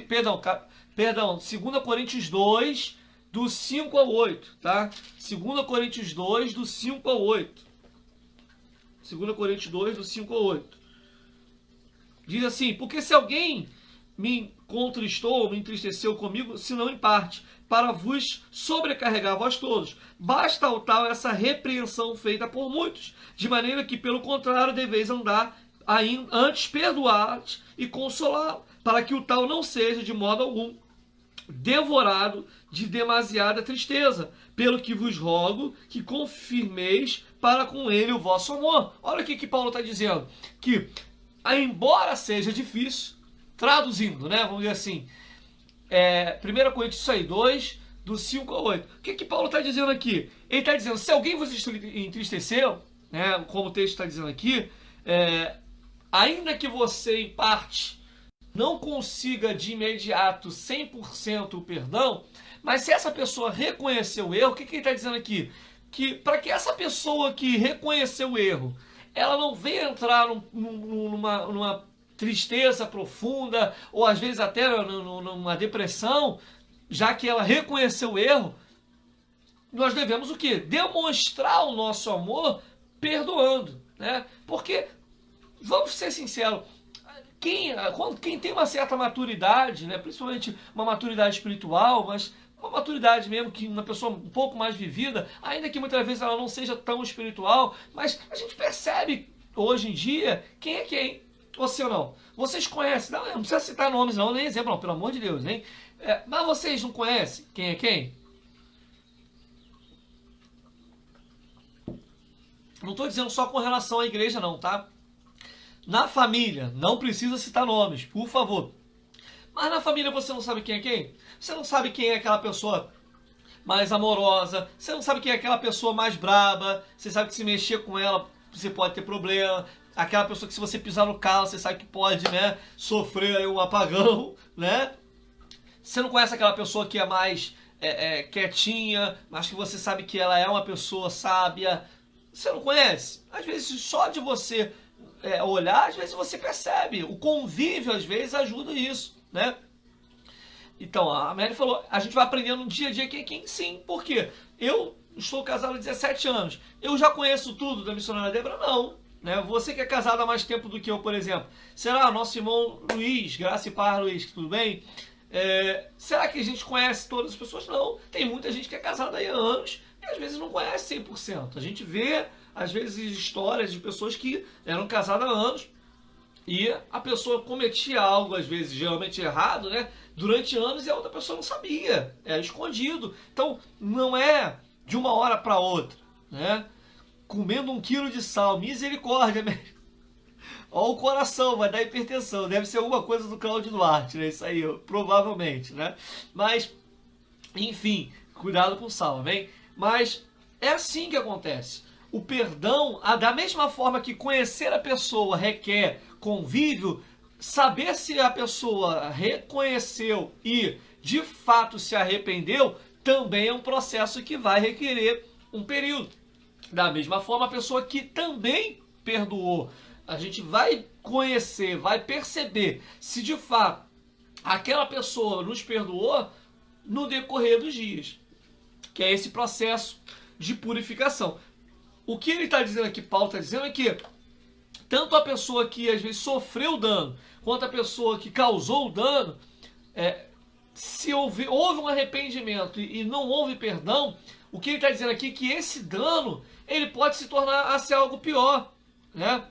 Perdão, 2 Coríntios 2, do 5 ao 8, tá? 2 Coríntios 2, do 5 ao 8. 2 Coríntios 2, do 5 ao 8. Diz assim: porque se alguém me contristou, me entristeceu comigo, se não em parte, para vos sobrecarregar vós todos, basta ao tal essa repreensão feita por muitos, de maneira que, pelo contrário, deveis andar antes perdoar e consolá-lo, para que o tal não seja, de modo algum, devorado de demasiada tristeza, pelo que vos rogo que confirmeis para com ele o vosso amor. Olha o que Paulo está dizendo, que embora seja difícil, traduzindo, né, vamos dizer assim, 1 Coríntios 2, do 5 ao 8. O que Paulo está dizendo aqui? Ele está dizendo, se alguém vos entristeceu, né, como o texto está dizendo aqui, ainda que você, em parte, não consiga de imediato 100% o perdão, mas se essa pessoa reconhecer o erro, o que ele está dizendo aqui? Que para que essa pessoa que reconheceu o erro, ela não venha entrar numa tristeza profunda, ou às vezes até numa depressão, já que ela reconheceu o erro, nós devemos o quê? Demonstrar o nosso amor perdoando, né? Porque, vamos ser sinceros, quem tem uma certa maturidade, né, principalmente uma maturidade espiritual, mas uma maturidade mesmo, que uma pessoa um pouco mais vivida, ainda que muitas vezes ela não seja tão espiritual, mas a gente percebe hoje em dia quem é quem, você ou não. Vocês conhecem, não precisa citar nomes não, nem exemplo não, pelo amor de Deus, hein? Mas vocês não conhecem quem é quem? Não estou dizendo só com relação à igreja não, tá? Na família, não precisa citar nomes, por favor. Mas na família você não sabe quem é quem? Você não sabe quem é aquela pessoa mais amorosa, você não sabe quem é aquela pessoa mais braba, você sabe que se mexer com ela você pode ter problema, aquela pessoa que se você pisar no carro você sabe que pode, né, sofrer aí um apagão, né? Você não conhece aquela pessoa que é mais quietinha, mas que você sabe que ela é uma pessoa sábia. Você não conhece? Às vezes só de você olhar, às vezes você percebe. O convívio, às vezes, ajuda isso, né? Então, a Mary falou, a gente vai aprendendo no dia a dia quem é quem, sim. Por quê? Eu estou casado há 17 anos. Eu já conheço tudo da missionária Débora? Não. Né? Você que é casado há mais tempo do que eu, por exemplo. Será? Nosso irmão Luiz, graça e paz, Luiz, tudo bem? Será que a gente conhece todas as pessoas? Não. Tem muita gente que é casada há anos e às vezes não conhece 100%. A gente vê, às vezes, histórias de pessoas que eram casadas há anos e a pessoa cometia algo, às vezes, geralmente errado, né? Durante anos e a outra pessoa não sabia. Era escondido. Então, não é de uma hora para outra, né? Comendo 1 quilo de sal, misericórdia, mesmo. Ó, o coração vai dar hipertensão. Deve ser alguma coisa do Cláudio Duarte, né? Isso aí, provavelmente, né? Mas, enfim, cuidado com o sal, amém? Mas é assim que acontece. O perdão, da mesma forma que conhecer a pessoa requer convívio, saber se a pessoa reconheceu e de fato se arrependeu, também é um processo que vai requerer um período. Da mesma forma, a pessoa que também perdoou, a gente vai conhecer, vai perceber se de fato aquela pessoa nos perdoou no decorrer dos dias, que é esse processo de purificação. O que ele está dizendo aqui, Paulo está dizendo, é que tanto a pessoa que às vezes sofreu o dano, quanto a pessoa que causou o dano, se houve um arrependimento e não houve perdão, o que ele está dizendo aqui é que esse dano ele pode se tornar a ser algo pior, né?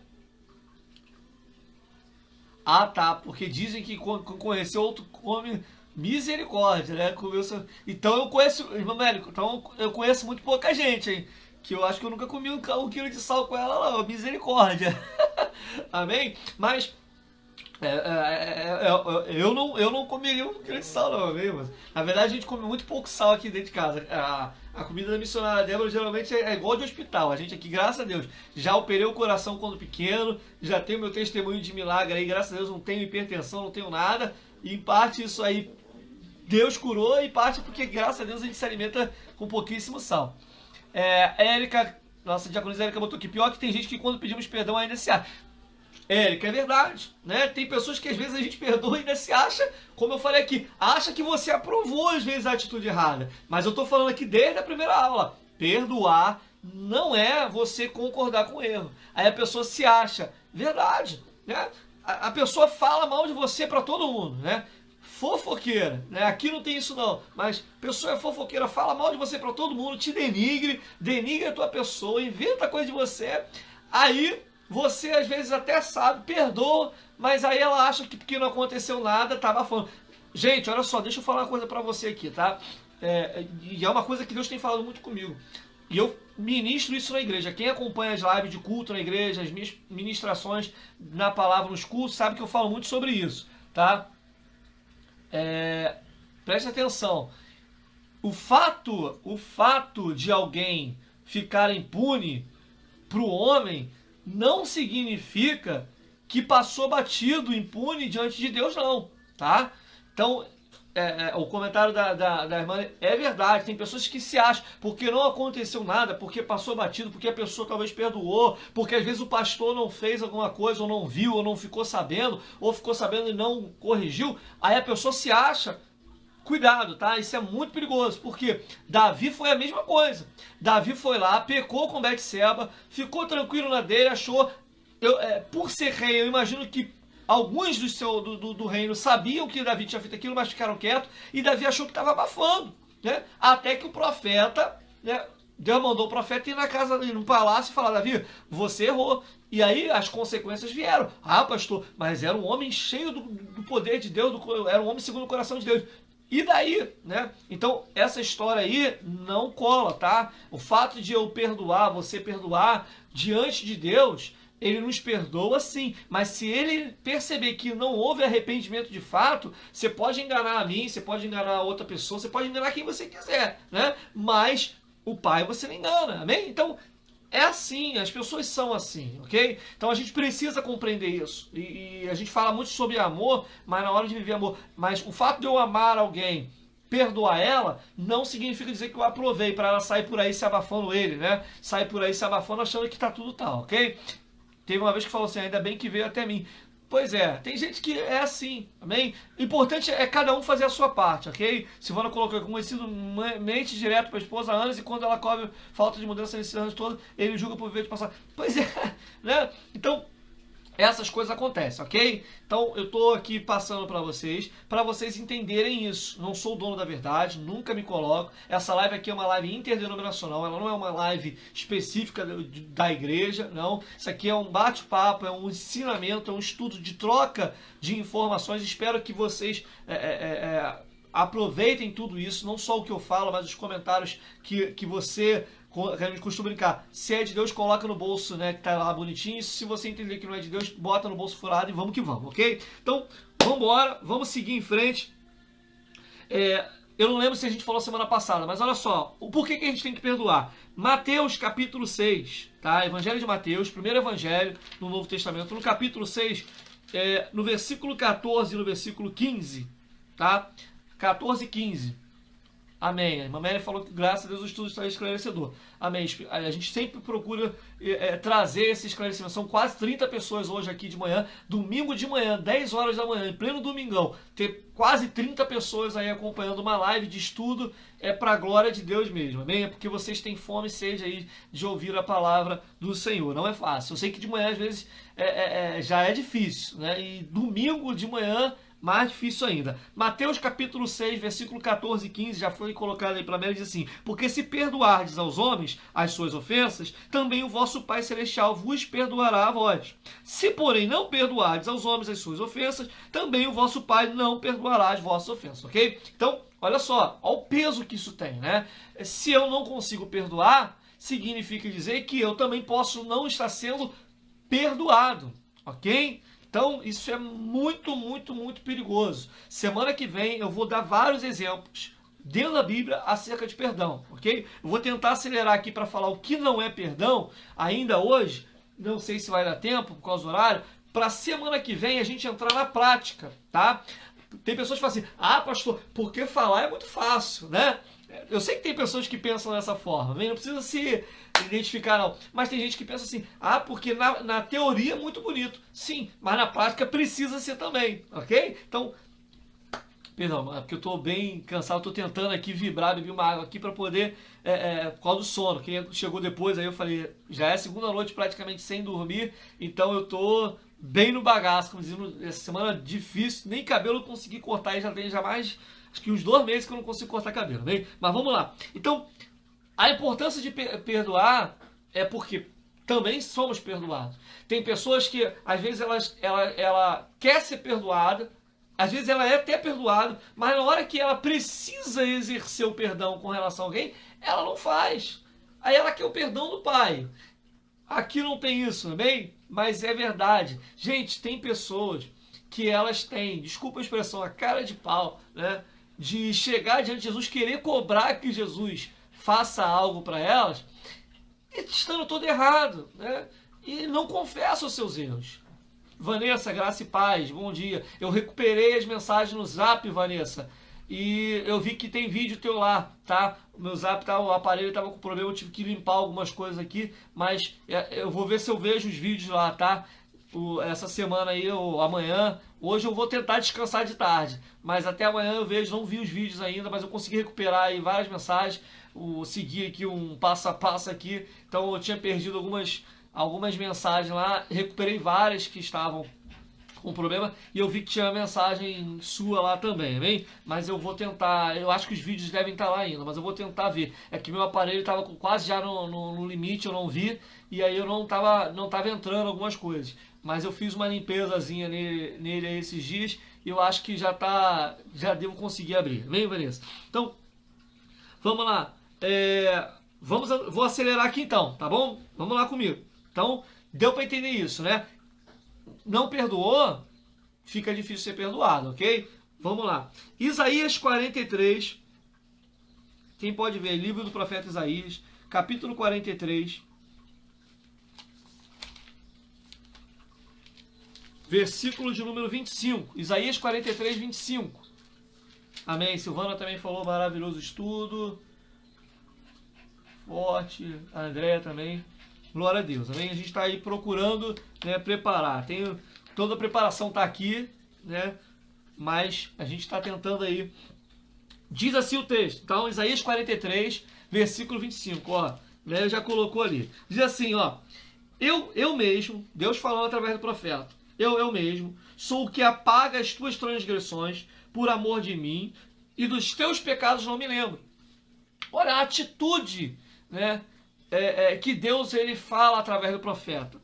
Ah, tá, porque dizem que conheceu outro come misericórdia, né? Então eu conheço, irmão Mérico, então eu conheço muito pouca gente, hein? Que eu acho que eu nunca comi 1 quilo de sal com ela, não, misericórdia. Amém? Mas eu não comeria 1 quilo de sal, não, amém? Mas, na verdade, a gente come muito pouco sal aqui dentro de casa. A comida da missionária Débora geralmente é igual de hospital. A gente aqui, graças a Deus, já operei o coração quando pequeno, já tenho meu testemunho de milagre aí, graças a Deus, não tenho hipertensão, não tenho nada. E em parte isso aí Deus curou, e parte porque, graças a Deus, a gente se alimenta com pouquíssimo sal. Érica, nossa diaconisa Érica botou aqui, pior que tem gente que quando pedimos perdão ainda se acha. Érica, é verdade, né? Tem pessoas que às vezes a gente perdoa e ainda se acha, como eu falei aqui, acha que você aprovou às vezes a atitude errada. Mas eu tô falando aqui desde a primeira aula, perdoar não é você concordar com o erro. Aí a pessoa se acha, verdade, né? A pessoa fala mal de você para todo mundo, né? Fofoqueira, né? Aqui não tem isso não, mas pessoa é fofoqueira, fala mal de você para todo mundo, te denigre a tua pessoa, inventa coisa de você, aí você às vezes até sabe, perdoa, mas aí ela acha que porque não aconteceu nada, tá abafando. Gente, olha só, deixa eu falar uma coisa pra você aqui, tá? E é uma coisa que Deus tem falado muito comigo. E eu ministro isso na igreja. Quem acompanha as lives de culto na igreja, as minhas ministrações na palavra nos cultos, sabe que eu falo muito sobre isso, tá? Preste atenção. O fato de alguém ficar impune pro homem não significa que passou batido, impune diante de Deus, não, tá? Então, o comentário da irmã é verdade, tem pessoas que se acham, porque não aconteceu nada, porque passou batido, porque a pessoa talvez perdoou, porque às vezes o pastor não fez alguma coisa, ou não viu, ou não ficou sabendo, ou ficou sabendo e não corrigiu, aí a pessoa se acha. Cuidado, tá? Isso é muito perigoso, porque Davi foi a mesma coisa. Davi foi lá, pecou com Betseba, ficou tranquilo na dele, achou... por ser rei, eu imagino que alguns do reino sabiam que Davi tinha feito aquilo, mas ficaram quietos, e Davi achou que estava abafando, né? Até que o profeta, né? Deus mandou o profeta ir na casa dele, no palácio, e falar: Davi, você errou. E aí as consequências vieram. Ah, pastor, mas era um homem cheio do poder de Deus, era um homem segundo o coração de Deus. E daí, né? Então, essa história aí não cola, tá? O fato de eu perdoar, você perdoar diante de Deus, ele nos perdoa sim. Mas se ele perceber que não houve arrependimento de fato, você pode enganar a mim, você pode enganar a outra pessoa, você pode enganar quem você quiser, né? Mas o Pai você não engana, amém? Então, é assim, as pessoas são assim, ok? Então a gente precisa compreender isso. E a gente fala muito sobre amor, mas na hora de viver amor. Mas o fato de eu amar alguém, perdoar ela, não significa dizer que eu aprovei para ela sair por aí se abafando ele, né? Sair por aí se abafando achando que tá tudo tal, ok? Teve uma vez que falou assim: ainda bem que veio até mim. Pois é, tem gente que é assim, amém? O importante é cada um fazer a sua parte, ok? Silvana colocou: conhecido mente direto para a esposa há anos, e quando ela cobre falta de mudança nesses anos todos, ele julga por viver de passado. Pois é, né? Então, essas coisas acontecem, ok? Então eu tô aqui passando para vocês entenderem isso. Não sou o dono da verdade, nunca me coloco. Essa live aqui é uma live interdenominacional, ela não é uma live específica da igreja, não. Isso aqui é um bate-papo, é um ensinamento, é um estudo de troca de informações. Espero que vocês aproveitem tudo isso, não só o que eu falo, mas os comentários que você... A gente costuma brincar: se é de Deus, coloca no bolso, né, que tá lá bonitinho. Se você entender que não é de Deus, bota no bolso furado e vamos que vamos, ok? Então, vamos embora, vamos seguir em frente. Eu não lembro se a gente falou semana passada, mas olha só, o porquê que a gente tem que perdoar. Mateus capítulo 6, tá? Evangelho de Mateus, primeiro evangelho no Novo Testamento, no capítulo 6, no versículo 14 e no versículo 15, tá? 14 e 15. Amém. A irmã Mary falou que, graças a Deus, o estudo está esclarecedor. Amém. A gente sempre procura trazer esse esclarecimento. São quase 30 pessoas hoje aqui de manhã, domingo de manhã, 10 horas da manhã, em pleno domingão. Ter quase 30 pessoas aí acompanhando uma live de estudo é para a glória de Deus mesmo. Amém? É porque vocês têm fome e sede aí de ouvir a palavra do Senhor. Não é fácil. Eu sei que de manhã, às vezes, já é difícil, né? E domingo de manhã, mais difícil ainda. Mateus capítulo 6, versículo 14 e 15, já foi colocado aí pela Mary, diz assim: porque se perdoardes aos homens as suas ofensas, também o vosso Pai Celestial vos perdoará a vós. Se, porém, não perdoardes aos homens as suas ofensas, também o vosso Pai não perdoará as vossas ofensas, ok? Então, olha só, olha o peso que isso tem, né? Se eu não consigo perdoar, significa dizer que eu também posso não estar sendo perdoado, ok? Então, isso é muito, muito, muito perigoso. Semana que vem eu vou dar vários exemplos dentro da Bíblia acerca de perdão, ok? Eu vou tentar acelerar aqui para falar o que não é perdão ainda hoje. Não sei se vai dar tempo por causa do horário. Para semana que vem a gente entrar na prática, tá? Tem pessoas que falam assim: ah, pastor, porque falar é muito fácil, né? Eu sei que tem pessoas que pensam dessa forma, não precisa se identificar não, mas tem gente que pensa assim, porque na teoria é muito bonito. Sim, mas na prática precisa ser também, ok? Então, perdão, é porque eu estou bem cansado, estou tentando aqui vibrar, beber uma água aqui para poder, por causa do sono. Quem chegou depois, aí eu falei, já é a segunda noite praticamente sem dormir, então eu estou bem no bagaço, como dizendo, essa semana difícil, nem cabelo eu consegui cortar, e já tem mais, acho que uns 2 meses que eu não consigo cortar cabelo, bem? Mas vamos lá. Então, a importância de perdoar é porque também somos perdoados. Tem pessoas que, às vezes, ela quer ser perdoada, às vezes ela é até perdoada, mas na hora que ela precisa exercer o perdão com relação a alguém, ela não faz. Aí ela quer o perdão do pai. Aqui não tem isso, não é bem? Mas é verdade. Gente, tem pessoas que elas têm, desculpa a expressão, a cara de pau, né? De chegar diante de Jesus, querer cobrar que Jesus faça algo para elas, e estando todo errado, né? E não confessa os seus erros. Vanessa, graça e paz, bom dia. Eu recuperei as mensagens no Zap, Vanessa, e eu vi que tem vídeo teu lá, tá? O meu Zap, o aparelho estava com problema, eu tive que limpar algumas coisas aqui, mas eu vou ver se eu vejo os vídeos lá, tá? Essa semana aí, ou amanhã. Hoje eu vou tentar descansar de tarde, mas até amanhã eu vejo, não vi os vídeos ainda, mas eu consegui recuperar aí várias mensagens, seguir aqui um passo a passo aqui, então eu tinha perdido algumas mensagens lá, recuperei várias que estavam com problema, e eu vi que tinha mensagem sua lá também, bem? Mas eu vou tentar, eu acho que os vídeos devem estar lá ainda, mas eu vou tentar ver. É que meu aparelho estava quase já no limite, eu não vi, e aí eu não tava entrando algumas coisas. Mas eu fiz uma limpezazinha nele aí esses dias, e eu acho que já devo conseguir abrir. Vem, Vanessa? Então, vamos lá. Vou acelerar aqui então, tá bom? Vamos lá comigo. Então, deu para entender isso, né? Não perdoou, fica difícil ser perdoado, ok? Vamos lá. Isaías 43, quem pode ver? Livro do profeta Isaías, capítulo 43, versículo de número 25. Isaías 43, 25. Amém. Silvana também falou, maravilhoso estudo. Forte. A Andréia também. Glória a Deus, amém? A gente está aí procurando, né, preparar. Toda a preparação está aqui, né? Mas a gente está tentando aí. Diz assim o texto. Então, Isaías 43, versículo 25, ó. Né, já colocou ali. Diz assim, ó. Eu mesmo, Deus falando através do profeta, eu mesmo, sou o que apaga as tuas transgressões por amor de mim, e dos teus pecados não me lembro. Olha a atitude, né? Que Deus ele fala através do profeta.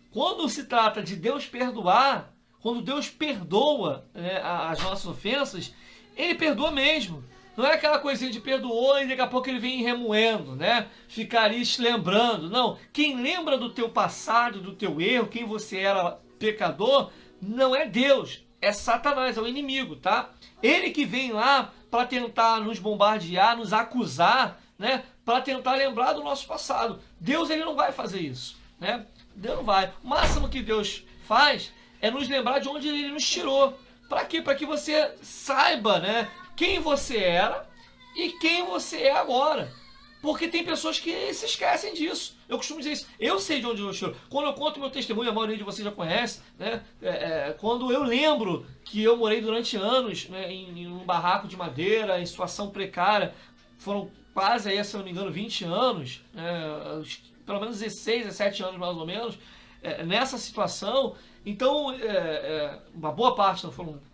Quando se trata de Deus perdoar, quando Deus perdoa, né, as nossas ofensas, ele perdoa mesmo. Não é aquela coisinha de perdoou e daqui a pouco ele vem remoendo, né? Ficar ali se lembrando. Não, quem lembra do teu passado, do teu erro, quem você era pecador, não é Deus, é Satanás, é o inimigo, tá? Ele que vem lá para tentar nos bombardear, nos acusar, né? Para tentar lembrar do nosso passado. Deus ele não vai fazer isso, né? Deus não vai. O máximo que Deus faz é nos lembrar de onde ele nos tirou. Para quê? Para que você saiba, né, quem você era e quem você é agora. Porque tem pessoas que se esquecem disso. Eu costumo dizer isso. Eu sei de onde eu estou. Quando eu conto meu testemunho, a maioria de vocês já conhece, né? Quando eu lembro que eu morei durante anos, né, em um barraco de madeira, em situação precária, foram quase, aí, se eu não me engano, 20 anos, pelo menos 16, 17 anos mais ou menos, nessa situação. Então, uma boa parte,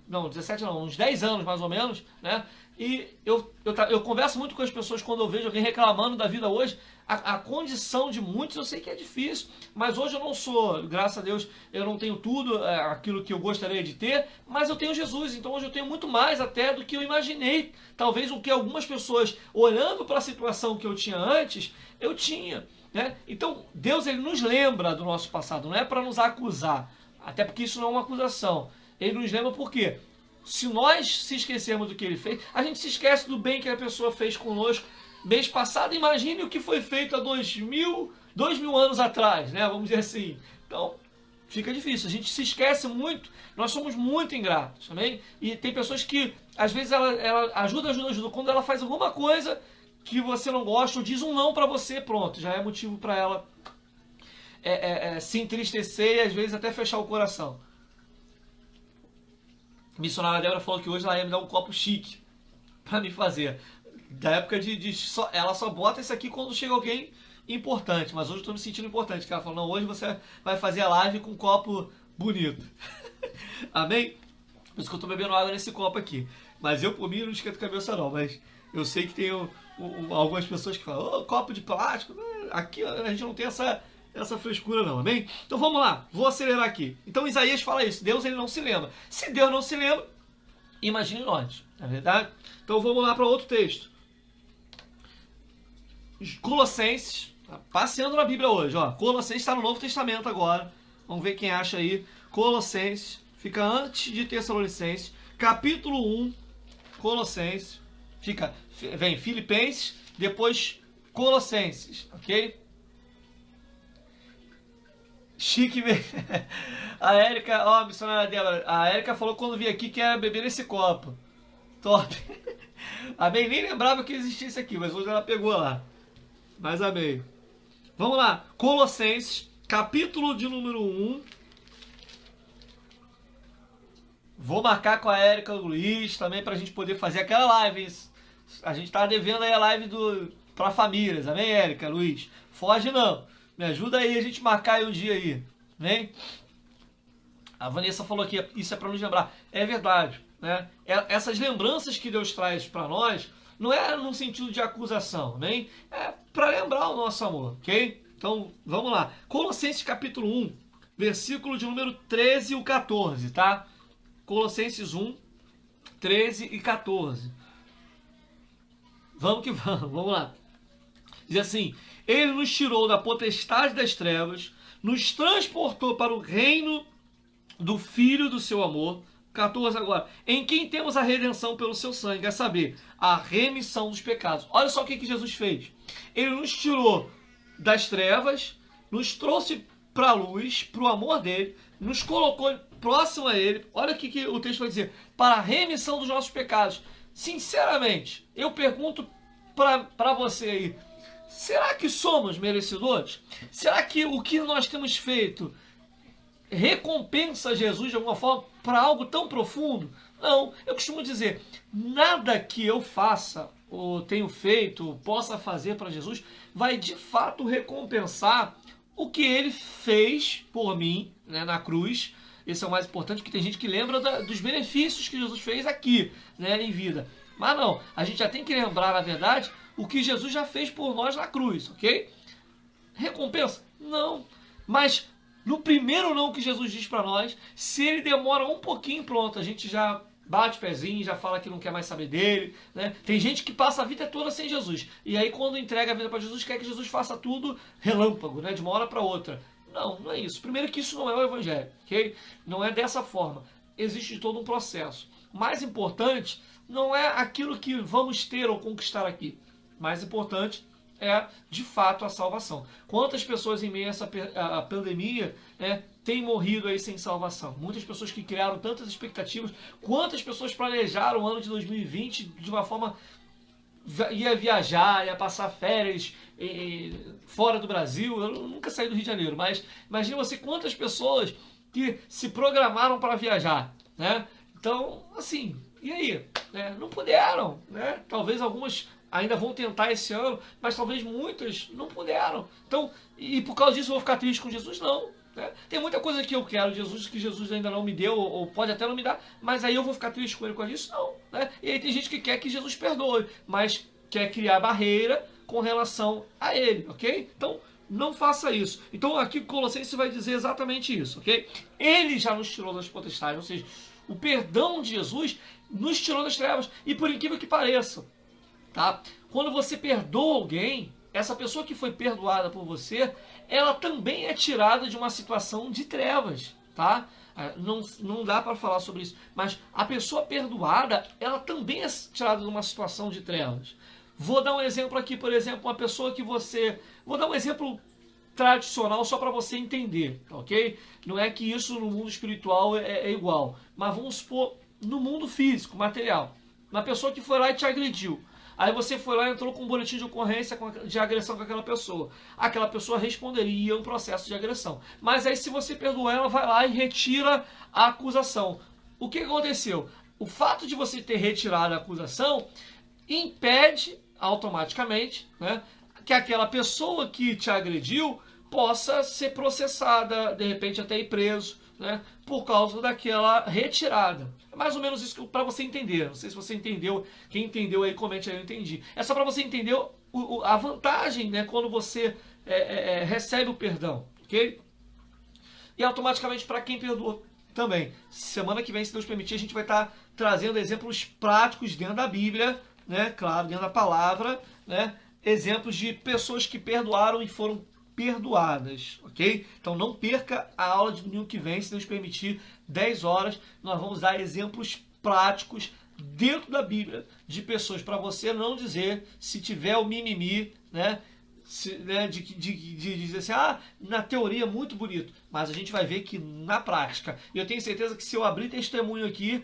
não, 17 não, uns 10 anos mais ou menos, né? E eu converso muito com as pessoas quando eu vejo alguém reclamando da vida hoje. A condição de muitos eu sei que é difícil, mas hoje eu não sou, graças a Deus, eu não tenho tudo aquilo que eu gostaria de ter, mas eu tenho Jesus, então hoje eu tenho muito mais até do que eu imaginei. Talvez o que algumas pessoas, olhando para a situação que eu tinha antes, eu tinha, né? Então Deus ele nos lembra do nosso passado, não é para nos acusar, até porque isso não é uma acusação. Ele nos lembra por quê? Se nós se esquecermos do que ele fez, a gente se esquece do bem que a pessoa fez conosco mês passado. Imagine o que foi feito há 2000 anos atrás, né? Vamos dizer assim. Então, fica difícil. A gente se esquece muito, nós somos muito ingratos, também. E tem pessoas que, às vezes, ela ajuda. Quando ela faz alguma coisa que você não gosta, ou diz um não pra você, pronto, já é motivo pra ela se entristecer e às vezes até fechar o coração. A missionária Débora falou que hoje ela ia me dar um copo chique pra me fazer. Da época ela só bota isso aqui quando chega alguém importante, mas hoje eu tô me sentindo importante. Que ela falou, não, hoje você vai fazer a live com um copo bonito. Amém? Por isso que eu tô bebendo água nesse copo aqui. Mas eu, por mim, não esquento cabeça não, mas eu sei que tem algumas pessoas que falam, copo de plástico, aqui a gente não tem essa frescura não, amém? Então vamos lá, vou acelerar aqui. Então Isaías fala isso, Deus ele não se lembra. Se Deus não se lembra, imagine nós, não é verdade? Então vamos lá para outro texto. Colossenses, passeando na Bíblia hoje, ó. Colossenses está no Novo Testamento agora. Vamos ver quem acha aí. Colossenses, fica antes de Tessalonicenses, capítulo 1, Colossenses, vem Filipenses, depois Colossenses, ok? Chique mesmo. A Érica, ó, a missionária Débora, a Érica falou quando vi aqui que ia beber nesse copo. Top. Amém? Nem lembrava que existia isso aqui, mas hoje ela pegou lá. Mas amém. Vamos lá. Colossenses, capítulo de número 1. Vou marcar com a Érica e o Luiz também pra gente poder fazer aquela live. A gente tá devendo aí a live pra famílias. Amém, Érica, Luiz? Foge não. Me ajuda aí a gente marcar aí um dia aí. Vem? A Vanessa falou aqui, isso é para nos lembrar. É verdade, né? Essas lembranças que Deus traz para nós, não é no sentido de acusação, né? É para lembrar o nosso amor, ok? Então, vamos lá. Colossenses capítulo 1, versículo de número 13 e 14, tá? Colossenses 1, 13 e 14. Vamos que vamos, vamos lá. Diz assim, ele nos tirou da potestade das trevas, nos transportou para o reino do Filho do seu amor. 14 agora. Em quem temos a redenção pelo seu sangue, a saber, a remissão dos pecados. Olha só o que Jesus fez. Ele nos tirou das trevas, nos trouxe para a luz, para o amor dele, nos colocou próximo a ele. Olha o que o texto vai dizer. Para a remissão dos nossos pecados. Sinceramente, eu pergunto para você aí, será que somos merecedores? Será que o que nós temos feito recompensa Jesus de alguma forma para algo tão profundo? Não, eu costumo dizer, nada que eu faça, ou tenho feito, ou possa fazer para Jesus, vai de fato recompensar o que ele fez por mim, né, na cruz. Esse é o mais importante, porque tem gente que lembra dos benefícios que Jesus fez aqui, né, em vida. Mas não, a gente já tem que lembrar, na verdade, o que Jesus já fez por nós na cruz, ok? Recompensa? Não. Mas no primeiro não que Jesus diz para nós, se ele demora um pouquinho, pronto, a gente já bate o pezinho, já fala que não quer mais saber dele, né? Tem gente que passa a vida toda sem Jesus. E aí quando entrega a vida para Jesus, quer que Jesus faça tudo relâmpago, né? De uma hora para outra. Não, não é isso. Primeiro que isso não é o evangelho, ok? Não é dessa forma. Existe todo um processo. O mais importante não é aquilo que vamos ter ou conquistar aqui. O mais importante é, de fato, a salvação. Quantas pessoas em meio a essa pandemia, né, têm morrido aí sem salvação? Muitas pessoas que criaram tantas expectativas. Quantas pessoas planejaram o ano de 2020 de uma forma... ia viajar, ia passar férias fora do Brasil. Eu nunca saí do Rio de Janeiro, mas imagine você quantas pessoas que se programaram para viajar, né? Então, assim, e aí? Né? Não puderam, né? Talvez algumas ainda vão tentar esse ano, mas talvez muitas não puderam. Então, e por causa disso eu vou ficar triste com Jesus? Não. Né? Tem muita coisa que eu quero de Jesus que Jesus ainda não me deu, ou pode até não me dar, mas aí eu vou ficar triste com ele por causa disso? Não. Né? E aí tem gente que quer que Jesus perdoe, mas quer criar barreira com relação a ele, ok? Então, não faça isso. Então, aqui Colossenses vai dizer exatamente isso, ok? Ele já nos tirou das potestades, ou seja, o perdão de Jesus nos tirou das trevas. E por incrível que pareça, tá? Quando você perdoa alguém, essa pessoa que foi perdoada por você, ela também é tirada de uma situação de trevas, tá? Não dá para falar sobre isso, mas a pessoa perdoada, ela também é tirada de uma situação de trevas. Vou dar um exemplo aqui, por exemplo, uma pessoa que você... Vou dar um exemplo tradicional só para você entender, ok? Não é que isso no mundo espiritual é igual, mas vamos supor no mundo físico, material. Uma pessoa que foi lá e te agrediu. Aí você foi lá e entrou com um boletim de ocorrência de agressão com aquela pessoa. Aquela pessoa responderia um processo de agressão. Mas aí se você perdoar, ela vai lá e retira a acusação. O que aconteceu? O fato de você ter retirado a acusação impede automaticamente, né, que aquela pessoa que te agrediu possa ser processada, de repente até ir preso, né, por causa daquela retirada. É mais ou menos isso para você entender. Não sei se você entendeu. Quem entendeu aí, comente aí, eu entendi. É só para você entender a vantagem, né, quando você recebe o perdão, ok? E automaticamente para quem perdoou também. Semana que vem, se Deus permitir, a gente vai estar trazendo exemplos práticos dentro da Bíblia, né, claro, dentro da palavra, né, exemplos de pessoas que perdoaram e foram perdoadas, ok? Então não perca a aula de domingo que vem, se Deus permitir, 10 horas, nós vamos dar exemplos práticos dentro da Bíblia de pessoas, para você não dizer, se tiver o mimimi, né, de dizer assim, na teoria é muito bonito, mas a gente vai ver que na prática, e eu tenho certeza que se eu abrir testemunho aqui,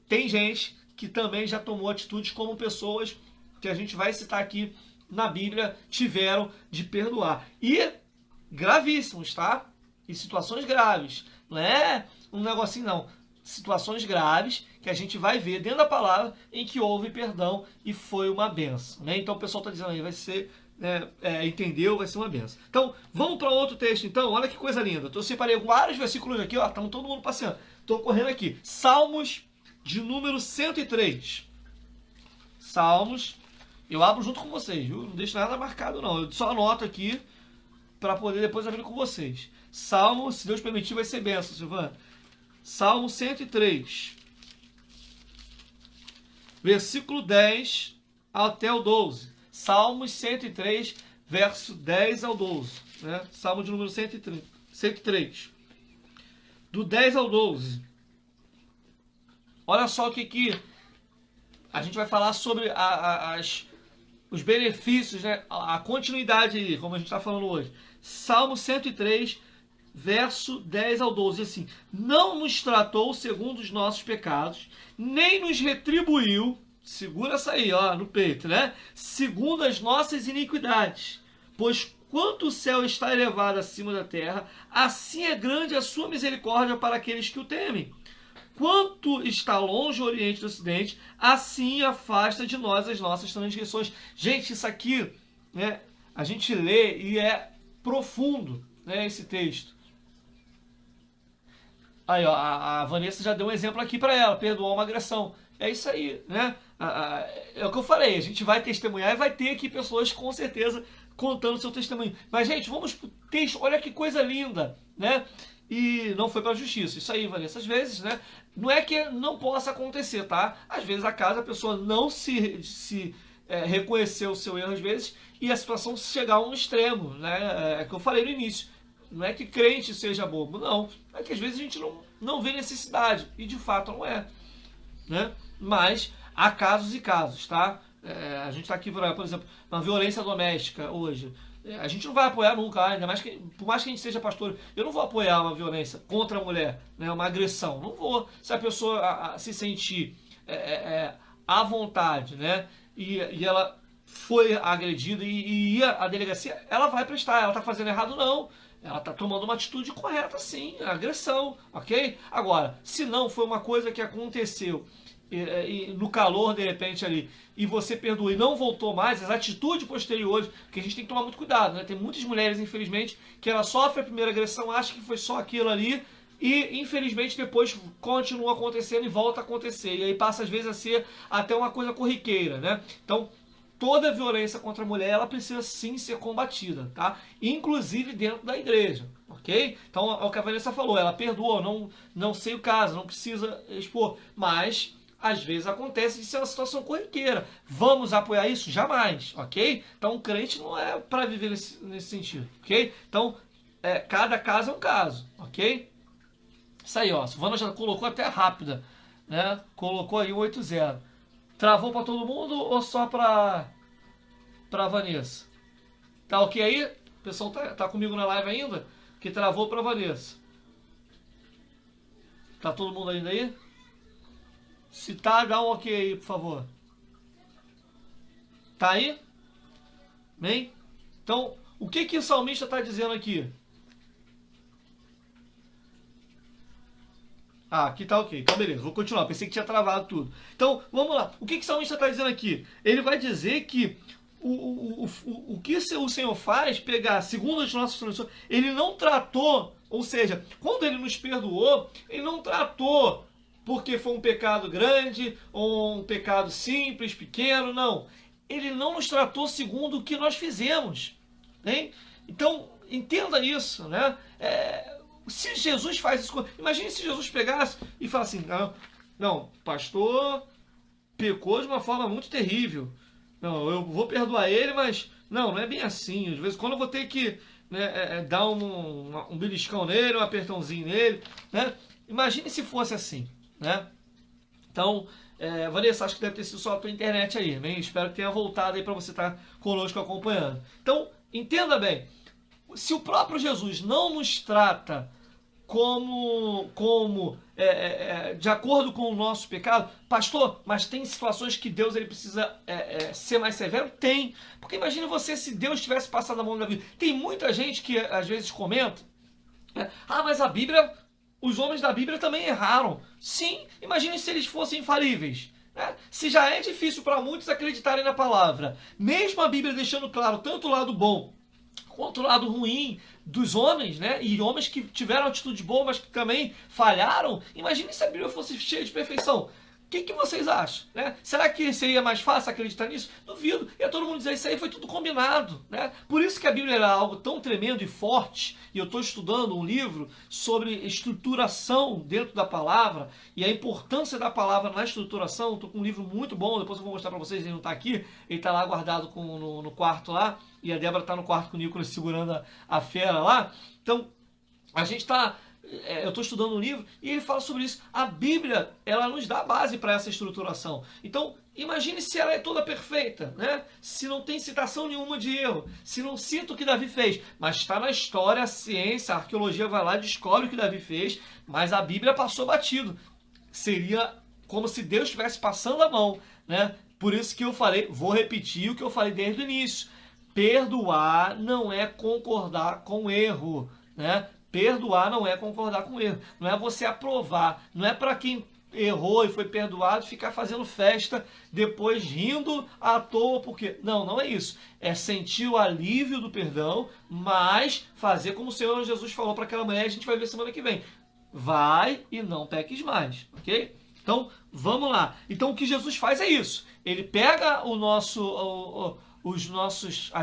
tem gente que também já tomou atitudes como pessoas que a gente vai citar aqui na Bíblia tiveram de perdoar. E gravíssimos, tá? E situações graves. Não é um negocinho, não. Situações graves que a gente vai ver dentro da palavra em que houve perdão e foi uma benção. Né? Então o pessoal está dizendo aí, vai ser, entendeu? Vai ser uma benção. Então, vamos para outro texto então. Olha que coisa linda. Eu separei vários versículos aqui, ó. Estamos todo mundo passeando. Estou correndo aqui. Salmos de número 103. Salmos. Eu abro junto com vocês, viu? Não deixo nada marcado, não. Eu só anoto aqui para poder depois abrir com vocês. Salmo, se Deus permitir, vai ser benção, Silvana. Salmo 103. Versículo 10 até o 12. Salmos 103, verso 10 ao 12. Né? Salmo de número 103. Do 10 ao 12. Olha só o que a gente vai falar sobre os benefícios, né? A continuidade, como a gente está falando hoje. Salmo 103, verso 10 ao 12. Assim, não nos tratou segundo os nossos pecados, nem nos retribuiu, segura essa aí, ó, no peito, né? Segundo as nossas iniquidades. Pois quanto o céu está elevado acima da terra, assim é grande a sua misericórdia para aqueles que o temem. Quanto está longe o Oriente do Ocidente, assim afasta de nós as nossas transgressões. Gente, isso aqui, né, a gente lê e é profundo, né, esse texto. Aí, ó, a Vanessa já deu um exemplo aqui para ela, perdoar uma agressão. É isso aí, né? É o que eu falei, a gente vai testemunhar e vai ter aqui pessoas com certeza contando seu testemunho. Mas, gente, vamos pro texto, olha que coisa linda, né? E não foi para a justiça. Isso aí, Vanessa, às vezes, né? Não é que não possa acontecer, tá? Às vezes a pessoa não reconheceu o seu erro, às vezes, e a situação chegar a um extremo, né? É que eu falei no início. Não é que crente seja bobo, não. É que às vezes a gente não vê necessidade, e de fato não é, né? Mas há casos e casos, tá? A gente está aqui, por exemplo, uma violência doméstica hoje. A gente não vai apoiar nunca, ainda mais que, por mais que a gente seja pastor, eu não vou apoiar uma violência contra a mulher, né, uma agressão. Não vou. Se a pessoa se sentir à vontade, né, e ela foi agredida e ia à delegacia, ela vai prestar. Ela está fazendo errado, não. Ela está tomando uma atitude correta, sim, agressão, ok? Agora, se não foi uma coisa que aconteceu e no calor, de repente, ali, e você perdoou e não voltou mais, as atitudes posteriores, porque a gente tem que tomar muito cuidado, né? Tem muitas mulheres, infelizmente, que ela sofre a primeira agressão, acha que foi só aquilo ali, e infelizmente depois continua acontecendo e volta a acontecer, e aí passa às vezes a ser até uma coisa corriqueira, né? Então, toda violência contra a mulher, ela precisa sim ser combatida, tá? Inclusive dentro da igreja, ok? Então, é o que a Vanessa falou, ela perdoou, não sei o caso, não precisa expor, mas às vezes acontece de ser uma situação corriqueira. Vamos apoiar isso? Jamais, ok? Então, o crente não é para viver nesse sentido, ok? Então, cada caso é um caso, ok? Isso aí, ó, a Silvana já colocou até rápida, né? Colocou aí o 8-0. Travou para todo mundo ou só para Vanessa? Tá ok aí? pessoal tá comigo na live ainda? Que travou para Vanessa. Tá todo mundo ainda aí? Se tá, dá um ok aí, por favor. Tá aí? Bem? Então, o que o salmista está dizendo aqui? Ah, aqui tá ok. Então, beleza. Vou continuar. Pensei que tinha travado tudo. Então, vamos lá. O que o salmista está dizendo aqui? Ele vai dizer que o que o Senhor faz, pegar, segundo as nossas tradições, ele não tratou, ou seja, quando ele nos perdoou, ele não tratou porque foi um pecado grande ou um pecado simples, pequeno, não. Ele não nos tratou segundo o que nós fizemos. Hein? Então, entenda isso, né? Se Jesus faz isso, imagine se Jesus pegasse e falasse assim, não, pastor pecou de uma forma muito terrível. Não, eu vou perdoar ele, mas não é bem assim. Às vezes, quando eu vou ter que dar um beliscão nele, um apertãozinho nele, né? Imagine se fosse assim, né? Então, Vanessa, acho que deve ter sido só a tua internet aí, né? Espero que tenha voltado aí para você estar conosco acompanhando. Então, entenda bem, se o próprio Jesus não nos trata de acordo com o nosso pecado, pastor, mas tem situações que Deus ele precisa ser mais severo? Tem. Porque imagine você se Deus tivesse passado a mão na vida. Tem muita gente que às vezes comenta, mas a Bíblia, os homens da Bíblia também erraram. Sim, imagine se eles fossem infalíveis. Se já é difícil para muitos acreditarem na palavra, mesmo a Bíblia deixando claro tanto o lado bom quanto o lado ruim dos homens, né? E homens que tiveram atitude boa, mas que também falharam. Imagine se a Bíblia fosse cheia de perfeição. O que vocês acham? Né? Será que seria mais fácil acreditar nisso? Duvido. Ia todo mundo dizer, isso aí foi tudo combinado. Né? Por isso que a Bíblia era algo tão tremendo e forte. E eu estou estudando um livro sobre estruturação dentro da palavra e a importância da palavra na estruturação. Estou com um livro muito bom, depois eu vou mostrar para vocês, ele não está aqui. Ele está lá guardado no quarto lá. E a Débora está no quarto com o Nicolas segurando a fera lá. Então, a gente está... eu estou estudando um livro e ele fala sobre isso. A Bíblia, ela nos dá base para essa estruturação. Então, imagine se ela é toda perfeita, né? Se não tem citação nenhuma de erro, se não cita o que Davi fez, mas está na história, a ciência, a arqueologia vai lá e descobre o que Davi fez, mas a Bíblia passou batido. Seria como se Deus estivesse passando a mão, né? Por isso que eu falei, vou repetir o que eu falei desde o início. Perdoar não é concordar com o erro, né? Perdoar não é concordar com o erro, não é você aprovar, não é para quem errou e foi perdoado ficar fazendo festa, depois rindo à toa, porque... Não é isso. É sentir o alívio do perdão, mas fazer como o Senhor Jesus falou para aquela mulher, a gente vai ver semana que vem. Vai e não peques mais, ok? Então, vamos lá. Então, o que Jesus faz é isso. Ele pega as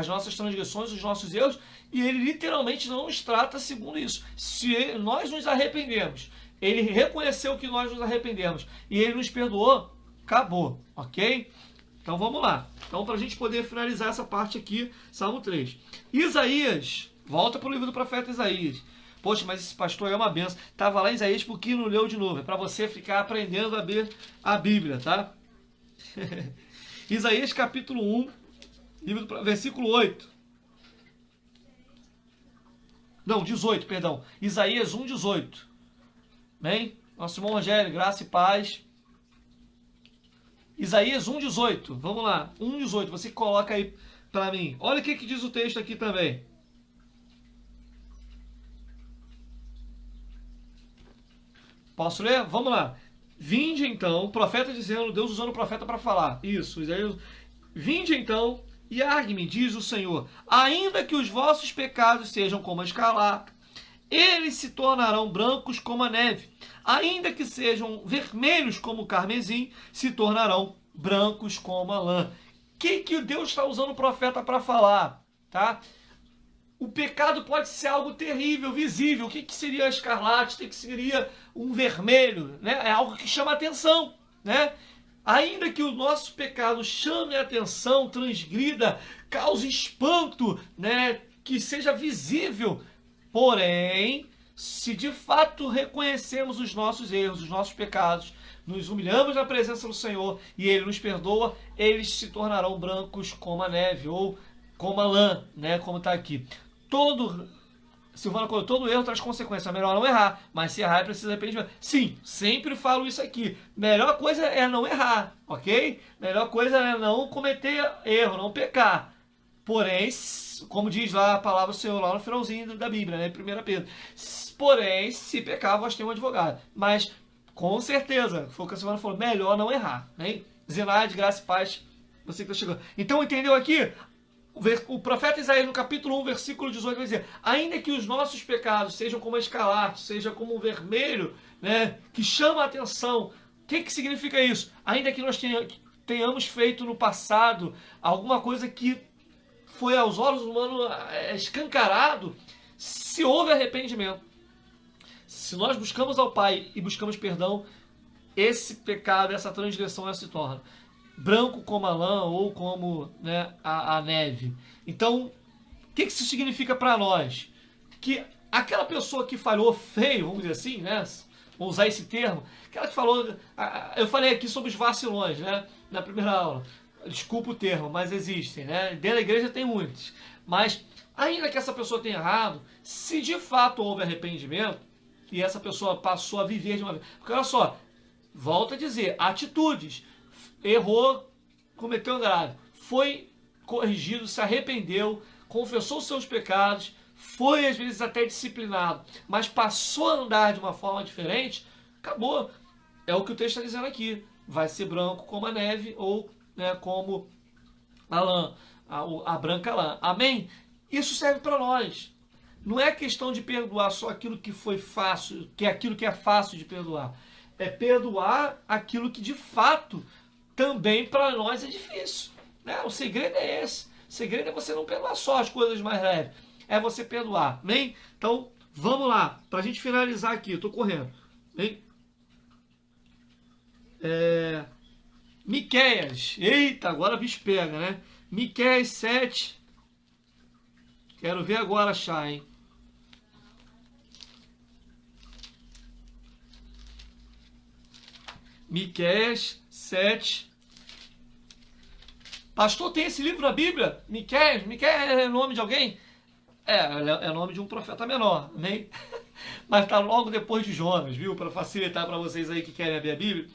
nossas transgressões, os nossos erros, e ele literalmente não nos trata segundo isso. Se nós nos arrependemos, ele reconheceu que nós nos arrependemos e ele nos perdoou, acabou, ok? Então vamos lá. Então, para a gente poder finalizar essa parte aqui, Salmo 3. Isaías, volta para o livro do profeta Isaías. Poxa, mas esse pastor é uma benção. Estava lá em Isaías porque não leu de novo. É para você ficar aprendendo a ler a Bíblia, tá? Isaías capítulo 1, versículo 8. Não, 18, perdão. Isaías 1, 18. Bem? Nosso irmão Rogério, graça e paz. Isaías 1, 18. Vamos lá. 1, 18. Você coloca aí para mim. Olha o que diz o texto aqui também. Posso ler? Vamos lá. Vinde então, profeta dizendo, Deus usando o profeta para falar. Isso, Isaías. Vinde então e argue-me, diz o Senhor, ainda que os vossos pecados sejam como a escarlata, eles se tornarão brancos como a neve. Ainda que sejam vermelhos como o carmesim, se tornarão brancos como a lã. O que Deus está usando o profeta para falar? Tá? O pecado pode ser algo terrível, visível. O que seria a escarlate? O que seria um vermelho? Né? É algo que chama atenção. Né? Ainda que o nosso pecado chame a atenção, transgrida, cause espanto, né? Que seja visível. Porém, se de fato reconhecemos os nossos erros, os nossos pecados, nos humilhamos na presença do Senhor e Ele nos perdoa, eles se tornarão brancos como a neve ou como a lã, né? Como está aqui. Silvana colocou, todo erro traz consequência. É melhor não errar, mas se errar é preciso arrependimento. Sim, sempre falo isso aqui. Melhor coisa é não errar, ok? Melhor coisa é não cometer erro, não pecar. Porém, como diz lá a palavra do Senhor, lá no finalzinho da Bíblia, né? 1 Pedro. Porém, se pecar, vós tem um advogado. Mas, com certeza, foi o que a Silvana falou, melhor não errar. Né? Zenaide, graça e paz, você que está chegando. Então, entendeu aqui? O profeta Isaías, no capítulo 1, versículo 18, vai dizer: ainda que os nossos pecados sejam como a escarlate, seja como um vermelho, né, que chama a atenção. O que significa isso? Ainda que nós tenhamos feito no passado alguma coisa que foi aos olhos humanos escancarado, se houve arrependimento, se nós buscamos ao Pai e buscamos perdão, esse pecado, essa transgressão, ela se torna branco como a lã ou como, né, a neve. Então, o que isso significa para nós? Que aquela pessoa que falhou feio, vamos dizer assim, né? Vou usar esse termo, aquela que falou, eu falei aqui sobre os vacilões, né, na primeira aula. Desculpa o termo, mas existem, né? Dentro da igreja tem muitos. Mas, ainda que essa pessoa tenha errado, se de fato houve arrependimento, e essa pessoa passou a viver de uma vez. Porque olha só, volto a dizer, atitudes. Errou, cometeu um grave, foi corrigido, se arrependeu, confessou os seus pecados, foi às vezes até disciplinado, mas passou a andar de uma forma diferente, acabou. É o que o texto está dizendo aqui. Vai ser branco como a neve ou, né, como a lã, a branca lã. Amém? Isso serve para nós. Não é questão de perdoar só aquilo que foi fácil, que é aquilo que é fácil de perdoar. É perdoar aquilo que de fato também para nós é difícil. Né? O segredo é esse. O segredo é você não perdoar só as coisas mais leves. É você perdoar. Amém? Então, vamos lá. Para a gente finalizar aqui. Eu estou correndo. Amém? Miqueias. Eita, agora o bicho pega, né? Miqueias 7. Quero ver agora achar, hein? Miqueias 7. Pastor, tem esse livro na Bíblia? Miqueias? Miqueias é nome de alguém? É nome de um profeta menor, né? Mas está logo depois de Jonas, viu? Para facilitar para vocês aí que querem abrir a Bíblia,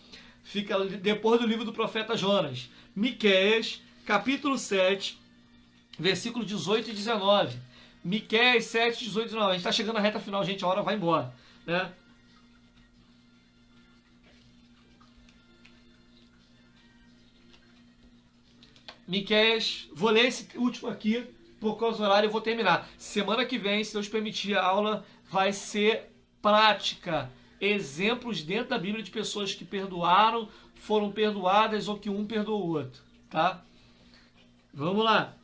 fica depois do livro do profeta Jonas. Miqueias, capítulo 7, versículo 18 e 19. Miqueias 7, 18 e 19. A gente está chegando na reta final, gente, a hora vai embora, né? Miqueias, vou ler esse último aqui, por causa do horário eu vou terminar. Semana que vem, se Deus permitir, a aula vai ser prática. Exemplos dentro da Bíblia de pessoas que perdoaram, foram perdoadas ou que um perdoou o outro, tá? Vamos lá.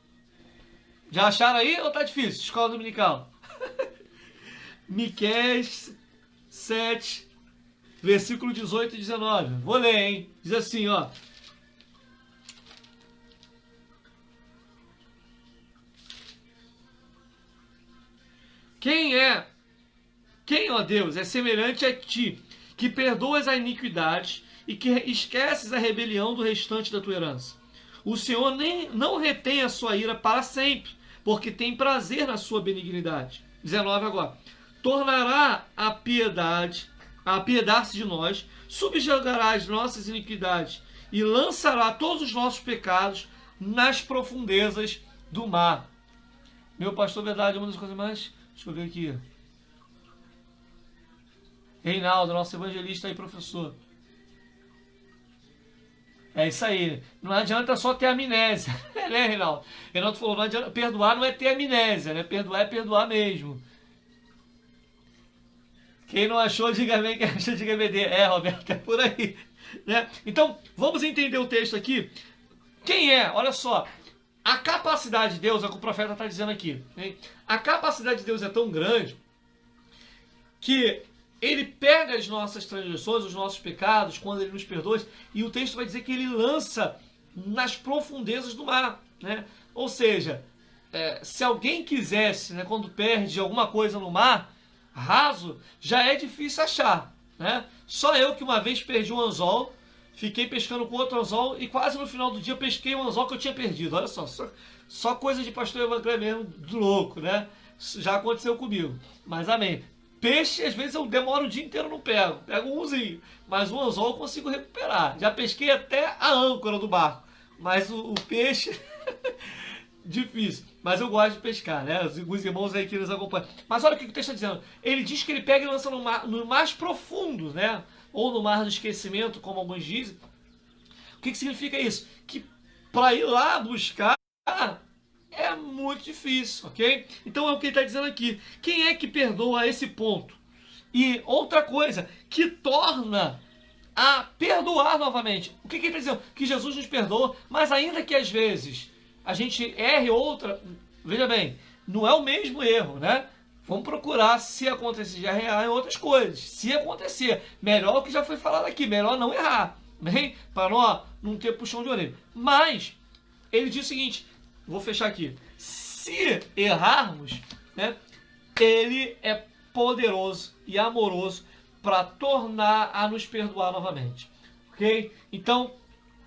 Já acharam aí ou tá difícil? Escola Dominical. Miqueias 7, versículo 18 e 19. Vou ler, hein? Diz assim, ó. Quem, ó Deus, é semelhante a ti, que perdoas a iniquidade e que esqueces a rebelião do restante da tua herança? O Senhor não retém a sua ira para sempre, porque tem prazer na sua benignidade. 19 agora. Tornará a piedade, a apiedar-se de nós, subjugará as nossas iniquidades e lançará todos os nossos pecados nas profundezas do mar. Meu pastor, verdade, uma das coisas mais... Deixa eu ver aqui. Reinaldo, nosso evangelista aí, professor. É isso aí. Não adianta só ter amnésia. Né, Reinaldo? Reinaldo falou, não adianta, perdoar não é ter amnésia, né? Perdoar é perdoar mesmo. Quem não achou, diga bem. Quem achou, diga BD. Roberto, é por aí. Né? Então, vamos entender o texto aqui. Quem é? Olha só. A capacidade de Deus, é o que o profeta está dizendo aqui. Hein? A capacidade de Deus é tão grande que ele pega as nossas transgressões, os nossos pecados, quando ele nos perdoa, e o texto vai dizer que ele lança nas profundezas do mar. Né? Ou seja, se alguém quisesse, né, quando perde alguma coisa no mar raso, já é difícil achar. Né? Só eu que uma vez perdi um anzol, fiquei pescando com outro anzol e quase no final do dia eu pesquei um anzol que eu tinha perdido. Olha só coisa de pastor evangélico mesmo, do louco, né? Já aconteceu comigo, mas amém. Peixe, às vezes eu demoro o dia inteiro, não pego. Pego umzinho, mas o anzol eu consigo recuperar. Já pesquei até a âncora do barco, mas o peixe, difícil. Mas eu gosto de pescar, né? Os irmãos aí que nos acompanham. Mas olha o que o texto está dizendo. Ele diz que ele pega e lança no mais profundo, né? Ou no mar do esquecimento, como alguns dizem. O que significa isso? Que para ir lá buscar é muito difícil, ok? Então é o que ele está dizendo aqui. Quem é que perdoa a esse ponto? E outra coisa, que torna a perdoar novamente. O que ele está dizendo? Que Jesus nos perdoa, mas ainda que às vezes a gente erre outra, veja bem, não é o mesmo erro, né? Vamos procurar, se acontecer, de errar em outras coisas. Se acontecer, melhor o que já foi falado aqui, melhor não errar, bem? Para não ter puxão de orelha. Mas ele diz o seguinte, vou fechar aqui. Se errarmos, né, ele é poderoso e amoroso para tornar a nos perdoar novamente. Ok? Então,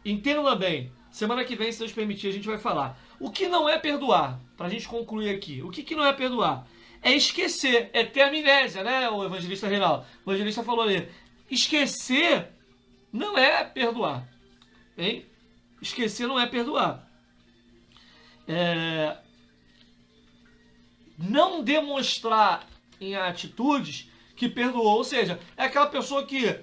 entenda bem. Semana que vem, se Deus permitir, a gente vai falar. O que não é perdoar? Para a gente concluir aqui. O que não é perdoar? É esquecer. É ter amnésia, né, o evangelista Reinaldo? O evangelista falou ali. Esquecer não é perdoar. Hein? Esquecer não é perdoar. Não demonstrar em atitudes que perdoou, ou seja, é aquela pessoa que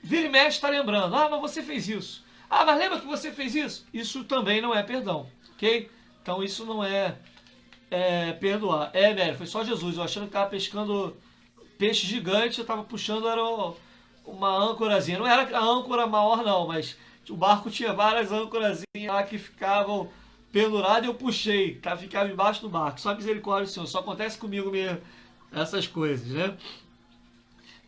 vira e mexe está lembrando, mas você fez isso, mas lembra que você fez isso? Isso também não é perdão, ok? Então isso não é perdoar. Velho, foi só Jesus, eu achando que estava pescando peixe gigante, eu estava puxando, era uma âncorazinha, não era a âncora maior não, mas o barco tinha várias âncorazinhas lá que ficavam pendurado e eu puxei, tá? Ficava embaixo do barco. Só misericórdia do Senhor. Só acontece comigo mesmo essas coisas, né?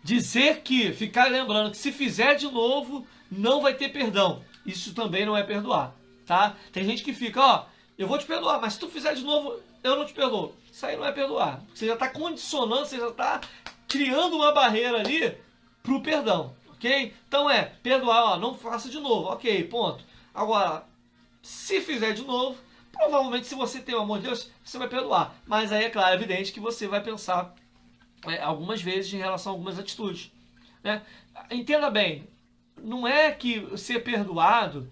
Dizer que, ficar lembrando que se fizer de novo, não vai ter perdão. Isso também não é perdoar, tá? Tem gente que fica, eu vou te perdoar, mas se tu fizer de novo, eu não te perdoo. Isso aí não é perdoar. Você já está condicionando, você já está criando uma barreira ali pro perdão, ok? Então perdoar, não faça de novo, ok, ponto. Agora, se fizer de novo, provavelmente se você tem o amor de Deus, você vai perdoar. Mas aí é claro, é evidente que você vai pensar algumas vezes em relação a algumas atitudes, né? Entenda bem, não é que ser perdoado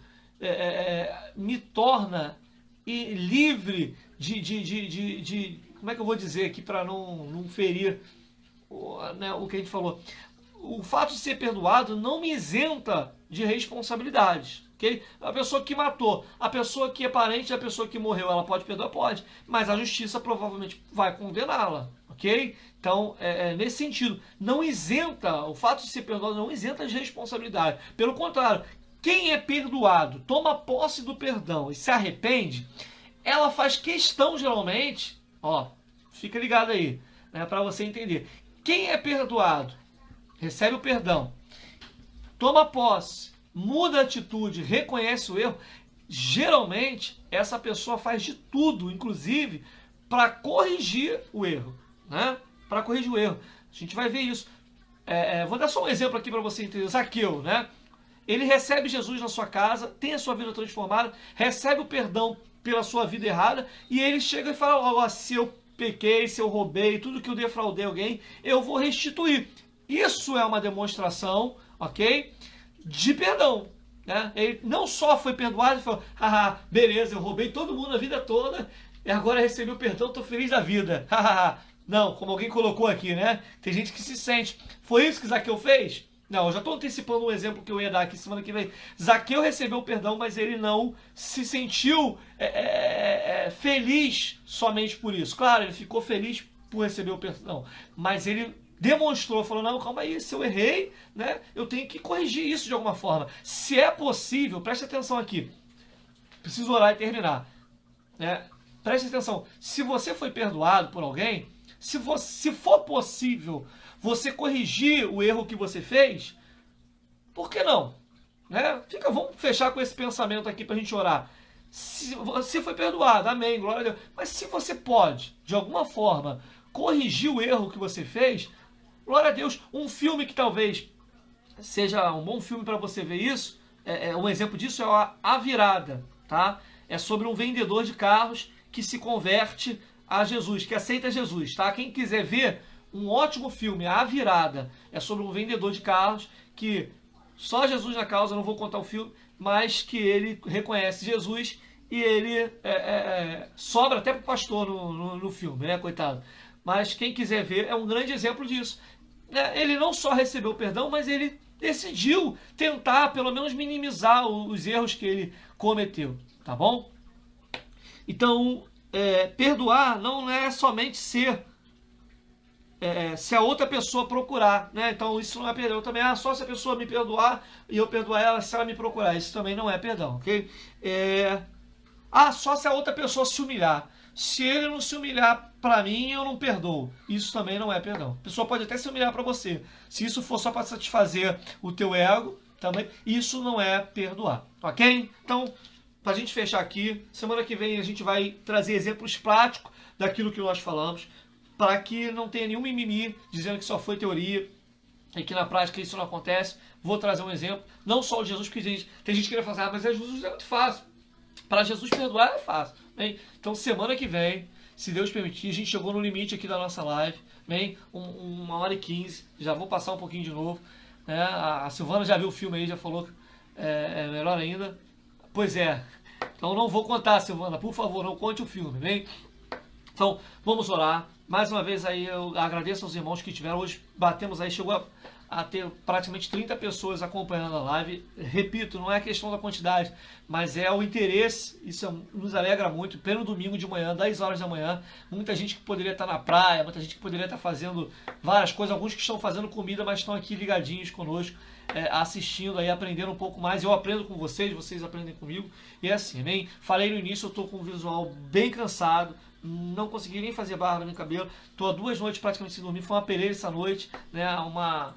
me torna livre de como é que eu vou dizer aqui para não ferir o que a gente falou. O fato de ser perdoado não me isenta de responsabilidades. Okay? A pessoa que matou, a pessoa que é parente da pessoa que morreu, ela pode perdoar? Pode, mas a justiça provavelmente vai condená-la. Ok? Então, nesse sentido, não isenta, o fato de ser perdoado não isenta de responsabilidade. Pelo contrário, quem é perdoado, toma posse do perdão e se arrepende, ela faz questão geralmente, fica ligado aí, né, para você entender. Quem é perdoado, recebe o perdão, toma posse, muda a atitude, reconhece o erro, geralmente essa pessoa faz de tudo, inclusive, para corrigir o erro. Né? Para corrigir o erro. A gente vai ver isso. Vou dar só um exemplo aqui para você entender. Zaqueu, né? Ele recebe Jesus na sua casa, tem a sua vida transformada, recebe o perdão pela sua vida errada, e ele chega e fala, se eu pequei, se eu roubei, tudo que eu defraudei alguém, eu vou restituir. Isso é uma demonstração, ok? De perdão. Né? Ele não só foi perdoado e falou, beleza, eu roubei todo mundo a vida toda, e agora recebi o perdão, estou feliz da vida. Não, como alguém colocou aqui, né? Tem gente que se sente. Foi isso que Zaqueu fez? Não, eu já estou antecipando um exemplo que eu ia dar aqui semana que vem. Zaqueu recebeu o perdão, mas ele não se sentiu feliz somente por isso. Claro, ele ficou feliz por receber o perdão, mas ele demonstrou, falou, não, calma aí, se eu errei, né, eu tenho que corrigir isso de alguma forma. Se é possível, preste atenção aqui, preciso orar e terminar, né? Preste atenção, se você foi perdoado por alguém, se for possível você corrigir o erro que você fez, por que não? Né? Vamos fechar com esse pensamento aqui para a gente orar. Se você foi perdoado, amém, glória a Deus. Mas se você pode, de alguma forma, corrigir o erro que você fez, glória a Deus. Um filme que talvez seja um bom filme para você ver isso, um exemplo disso é A Virada, tá? É sobre um vendedor de carros que se converte a Jesus, que aceita Jesus, tá? Quem quiser ver um ótimo filme, A Virada, é sobre um vendedor de carros que só Jesus na causa, não vou contar o filme, mas que ele reconhece Jesus e ele sobra até pro pastor no filme, né, coitado. Mas quem quiser ver, é um grande exemplo disso. Ele não só recebeu perdão, mas ele decidiu tentar, pelo menos, minimizar os erros que ele cometeu, tá bom? Então, perdoar não é somente ser se a outra pessoa procurar, né? Então isso não é perdão também. Só se a pessoa me perdoar e eu perdoar ela, se ela me procurar, isso também não é perdão, ok? Só se a outra pessoa se humilhar. Se ele não se humilhar para mim, eu não perdoo. Isso também não é perdão. A pessoa pode até se humilhar para você. Se isso for só para satisfazer o teu ego, também isso não é perdoar, ok? Então, para a gente fechar aqui, semana que vem a gente vai trazer exemplos práticos daquilo que nós falamos, para que não tenha nenhum mimimi dizendo que só foi teoria e que na prática isso não acontece. Vou trazer um exemplo, não só o Jesus, porque tem gente que queria falar, mas Jesus é muito fácil. Para Jesus perdoar é fácil. Bem, então semana que vem, se Deus permitir, a gente chegou no limite aqui da nossa live, bem, 1h15, já vou passar um pouquinho de novo. Né? A Silvana já viu o filme aí, já falou que é melhor ainda. Pois é, então não vou contar, Silvana, por favor, não conte o filme, bem? Então, vamos orar. Mais uma vez aí, eu agradeço aos irmãos que tiveram. Hoje batemos aí, chegou a ter praticamente 30 pessoas acompanhando a live. Repito, não é questão da quantidade, mas é o interesse. Isso nos alegra muito. Pleno domingo de manhã, 10 horas da manhã. Muita gente que poderia estar na praia, muita gente que poderia estar fazendo várias coisas. Alguns que estão fazendo comida, mas estão aqui ligadinhos conosco, assistindo aí, aprendendo um pouco mais. Eu aprendo com vocês aprendem comigo. E é assim, amém? Falei no início, eu estou com o visual bem cansado. Não consegui nem fazer barra no meu cabelo. Estou há 2 noites praticamente sem dormir. Foi uma peleira essa noite, né? Uma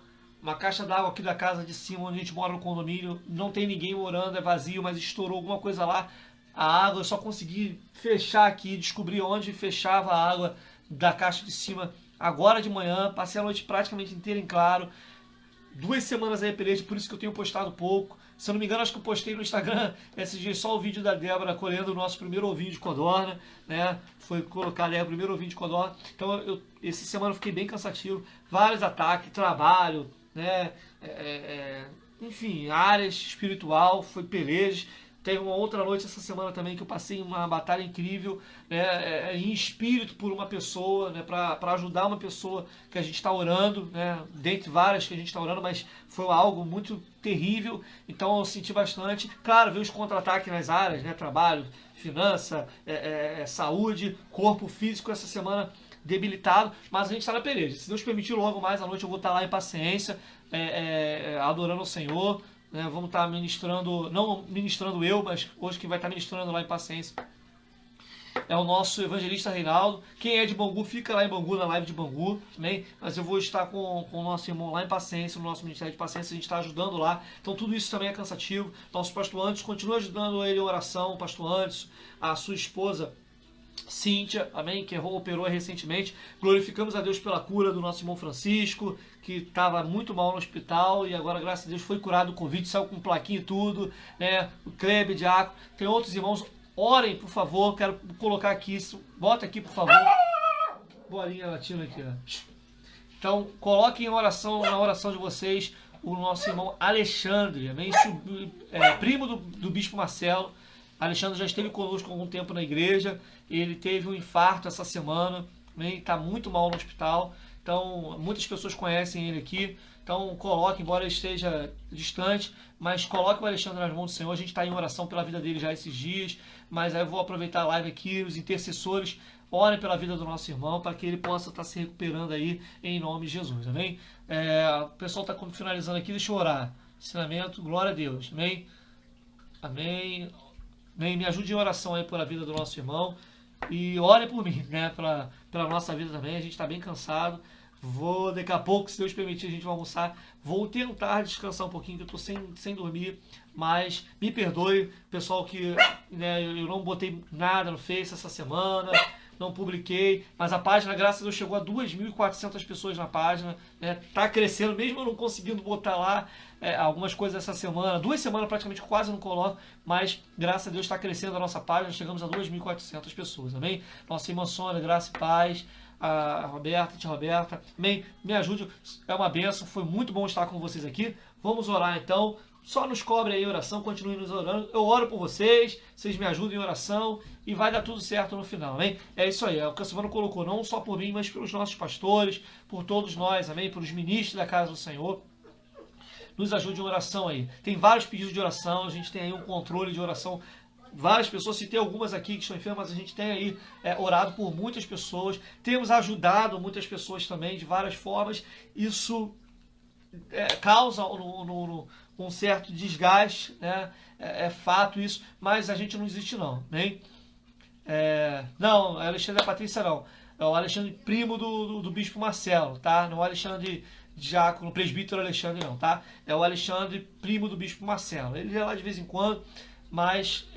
caixa d'água aqui da casa de cima, onde a gente mora no condomínio. Não tem ninguém morando, é vazio, mas estourou alguma coisa lá. A água, eu só consegui fechar aqui, descobrir onde fechava a água da caixa de cima agora de manhã. Passei a noite praticamente inteira em claro. 2 semanas aí peleja, por isso que eu tenho postado pouco. Se eu não me engano, acho que eu postei no Instagram esses dias só o vídeo da Débora colhendo o nosso primeiro ovinho de codorna, né? Foi colocado aí o primeiro ovinho de codorna. Então, essa semana eu fiquei bem cansativo. Vários ataques, trabalho, né? Enfim, áreas espiritual, foi pelejas. Teve uma outra noite essa semana também que eu passei uma batalha incrível, né, em espírito por uma pessoa, né, para ajudar uma pessoa que a gente está orando, né, dentre várias que a gente está orando, mas foi algo muito terrível, então eu senti bastante. Claro, veio os contra-ataques nas áreas, né, trabalho, finança, saúde, corpo físico essa semana debilitado, mas a gente está na peleja. Se Deus permitir, logo mais à noite eu vou estar lá em paciência, adorando o Senhor. Vamos estar ministrando, não ministrando eu, mas hoje quem vai estar ministrando lá em paciência é o nosso evangelista Reinaldo. Quem é de Bangu, fica lá em Bangu, na live de Bangu também. Mas eu vou estar com o nosso irmão lá em paciência, no nosso ministério de paciência, a gente está ajudando lá. Então tudo isso também é cansativo. Nosso pastor Anderson continua ajudando ele em oração, o pastor Anderson, a sua esposa Cíntia, amém, que operou recentemente. Glorificamos a Deus pela cura do nosso irmão Francisco, que estava muito mal no hospital e agora, graças a Deus, foi curado do Covid, saiu com plaquinha e tudo, né? O Kleber, Diaco, tem outros irmãos, orem, por favor, quero colocar aqui isso, bota aqui, por favor, bolinha latina aqui, ó. Então, coloquem na oração de vocês, o nosso irmão Alexandre, amém? Primo do bispo Marcelo. Alexandre já esteve conosco há algum tempo na igreja, ele teve um infarto essa semana, está muito mal no hospital, então muitas pessoas conhecem ele aqui, então coloque, embora ele esteja distante, mas coloque o Alexandre nas mãos do Senhor, a gente está em oração pela vida dele já esses dias, mas aí eu vou aproveitar a live aqui, os intercessores, orem pela vida do nosso irmão, para que ele possa estar se recuperando aí, em nome de Jesus, amém? O pessoal está finalizando aqui, deixa eu orar, ensinamento, glória a Deus, amém? Amém. Me ajude em oração aí pela vida do nosso irmão e ore por mim, né, pela nossa vida também. A gente está bem cansado. Daqui a pouco, se Deus permitir, a gente vai almoçar. Vou tentar descansar um pouquinho, que eu estou sem dormir, mas me perdoe, pessoal, que, né, eu não botei nada no Face essa semana. não publiquei, mas a página, graças a Deus, chegou a 2.400 pessoas na página, né? Tá crescendo, mesmo eu não conseguindo botar lá algumas coisas essa semana, 2 semanas praticamente quase não coloco, mas graças a Deus está crescendo a nossa página, chegamos a 2.400 pessoas, amém? Nossa irmã Sônia, graça e paz, a Roberta, a tia Roberta, amém? Me ajude, é uma benção, foi muito bom estar com vocês aqui. Vamos orar então. Só nos cobre aí oração, continue nos orando. Eu oro por vocês, vocês me ajudem em oração e vai dar tudo certo no final, amém? É isso aí, é o que a Silvana colocou, não só por mim, mas pelos nossos pastores, por todos nós, amém? Pelos ministros da casa do Senhor. Nos ajude em oração aí. Tem vários pedidos de oração, a gente tem aí um controle de oração. Várias pessoas, citei algumas aqui que estão enfermas, a gente tem aí orado por muitas pessoas. Temos ajudado muitas pessoas também de várias formas. Isso causa um certo desgaste, né? É fato isso, mas a gente não existe não, né? Não, é Alexandre da Patrícia não, é o Alexandre primo do Bispo Marcelo, tá? Não é o Alexandre diácono, presbítero Alexandre não, tá? É o Alexandre primo do Bispo Marcelo, ele é lá de vez em quando, mas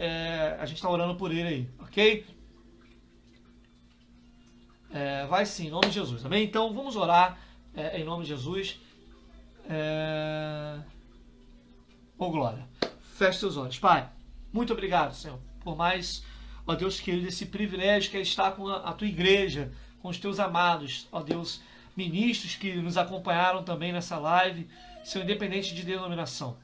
a gente está orando por ele aí, ok? Vai sim, em nome de Jesus, amém? Então vamos orar em nome de Jesus. Oh glória, feche seus olhos. Pai, muito obrigado, Senhor, por mais, ó Deus querido, esse privilégio que é estar com a tua igreja, com os teus amados, ó Deus, ministros que nos acompanharam também nessa live, Senhor, independente de denominação.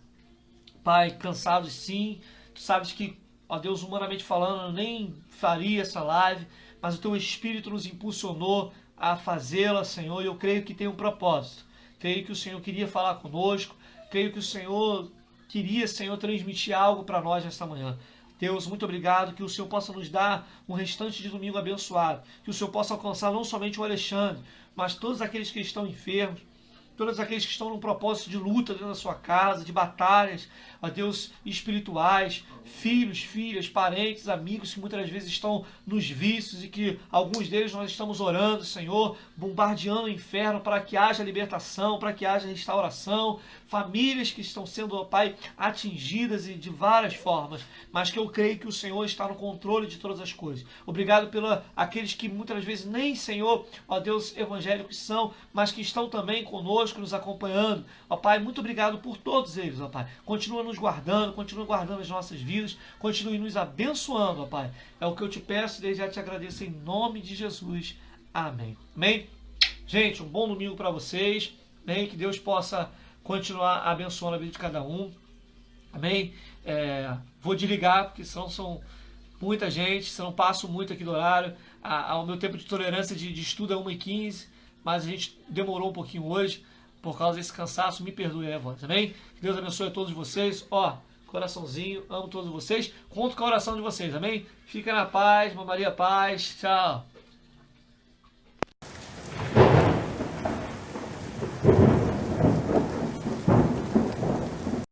Pai, cansados sim, tu sabes que, ó Deus, humanamente falando, eu nem faria essa live, mas o teu Espírito nos impulsionou a fazê-la, Senhor, e eu creio que tem um propósito. Creio que o Senhor queria falar conosco, creio que o Senhor queria, Senhor, transmitir algo para nós nesta manhã. Deus, muito obrigado, que o Senhor possa nos dar um restante de domingo abençoado, que o Senhor possa alcançar não somente o Alexandre, mas todos aqueles que estão enfermos, todos aqueles que estão num propósito de luta dentro da sua casa, de batalhas, ó Deus, espirituais, filhos, filhas, parentes, amigos que muitas vezes estão nos vícios e que alguns deles nós estamos orando, Senhor, bombardeando o inferno para que haja libertação, para que haja restauração, famílias que estão sendo, ó Pai, atingidas e de várias formas, mas que eu creio que o Senhor está no controle de todas as coisas. Obrigado pela aqueles que muitas vezes nem, Senhor, ó Deus, evangélicos são, mas que estão também conosco, nos acompanhando. Ó Pai, muito obrigado por todos eles, ó Pai. Continua nos guardando, continua guardando as nossas vidas, continue nos abençoando, ó Pai. É o que eu te peço e desde já te agradeço em nome de Jesus. Amém. Amém? Gente, um bom domingo para vocês. Amém? Que Deus possa continuar abençoando a vida de cada um. Amém? Vou desligar, porque senão são muita gente, senão passo muito aqui do horário. O meu tempo de tolerância de estudo é 1h15, mas a gente demorou um pouquinho hoje por causa desse cansaço. Me perdoe a voz, amém? Que Deus abençoe a todos vocês. Ó, coraçãozinho, amo todos vocês. Conto com a oração de vocês, amém? Fica na paz, Maria Paz. Tchau.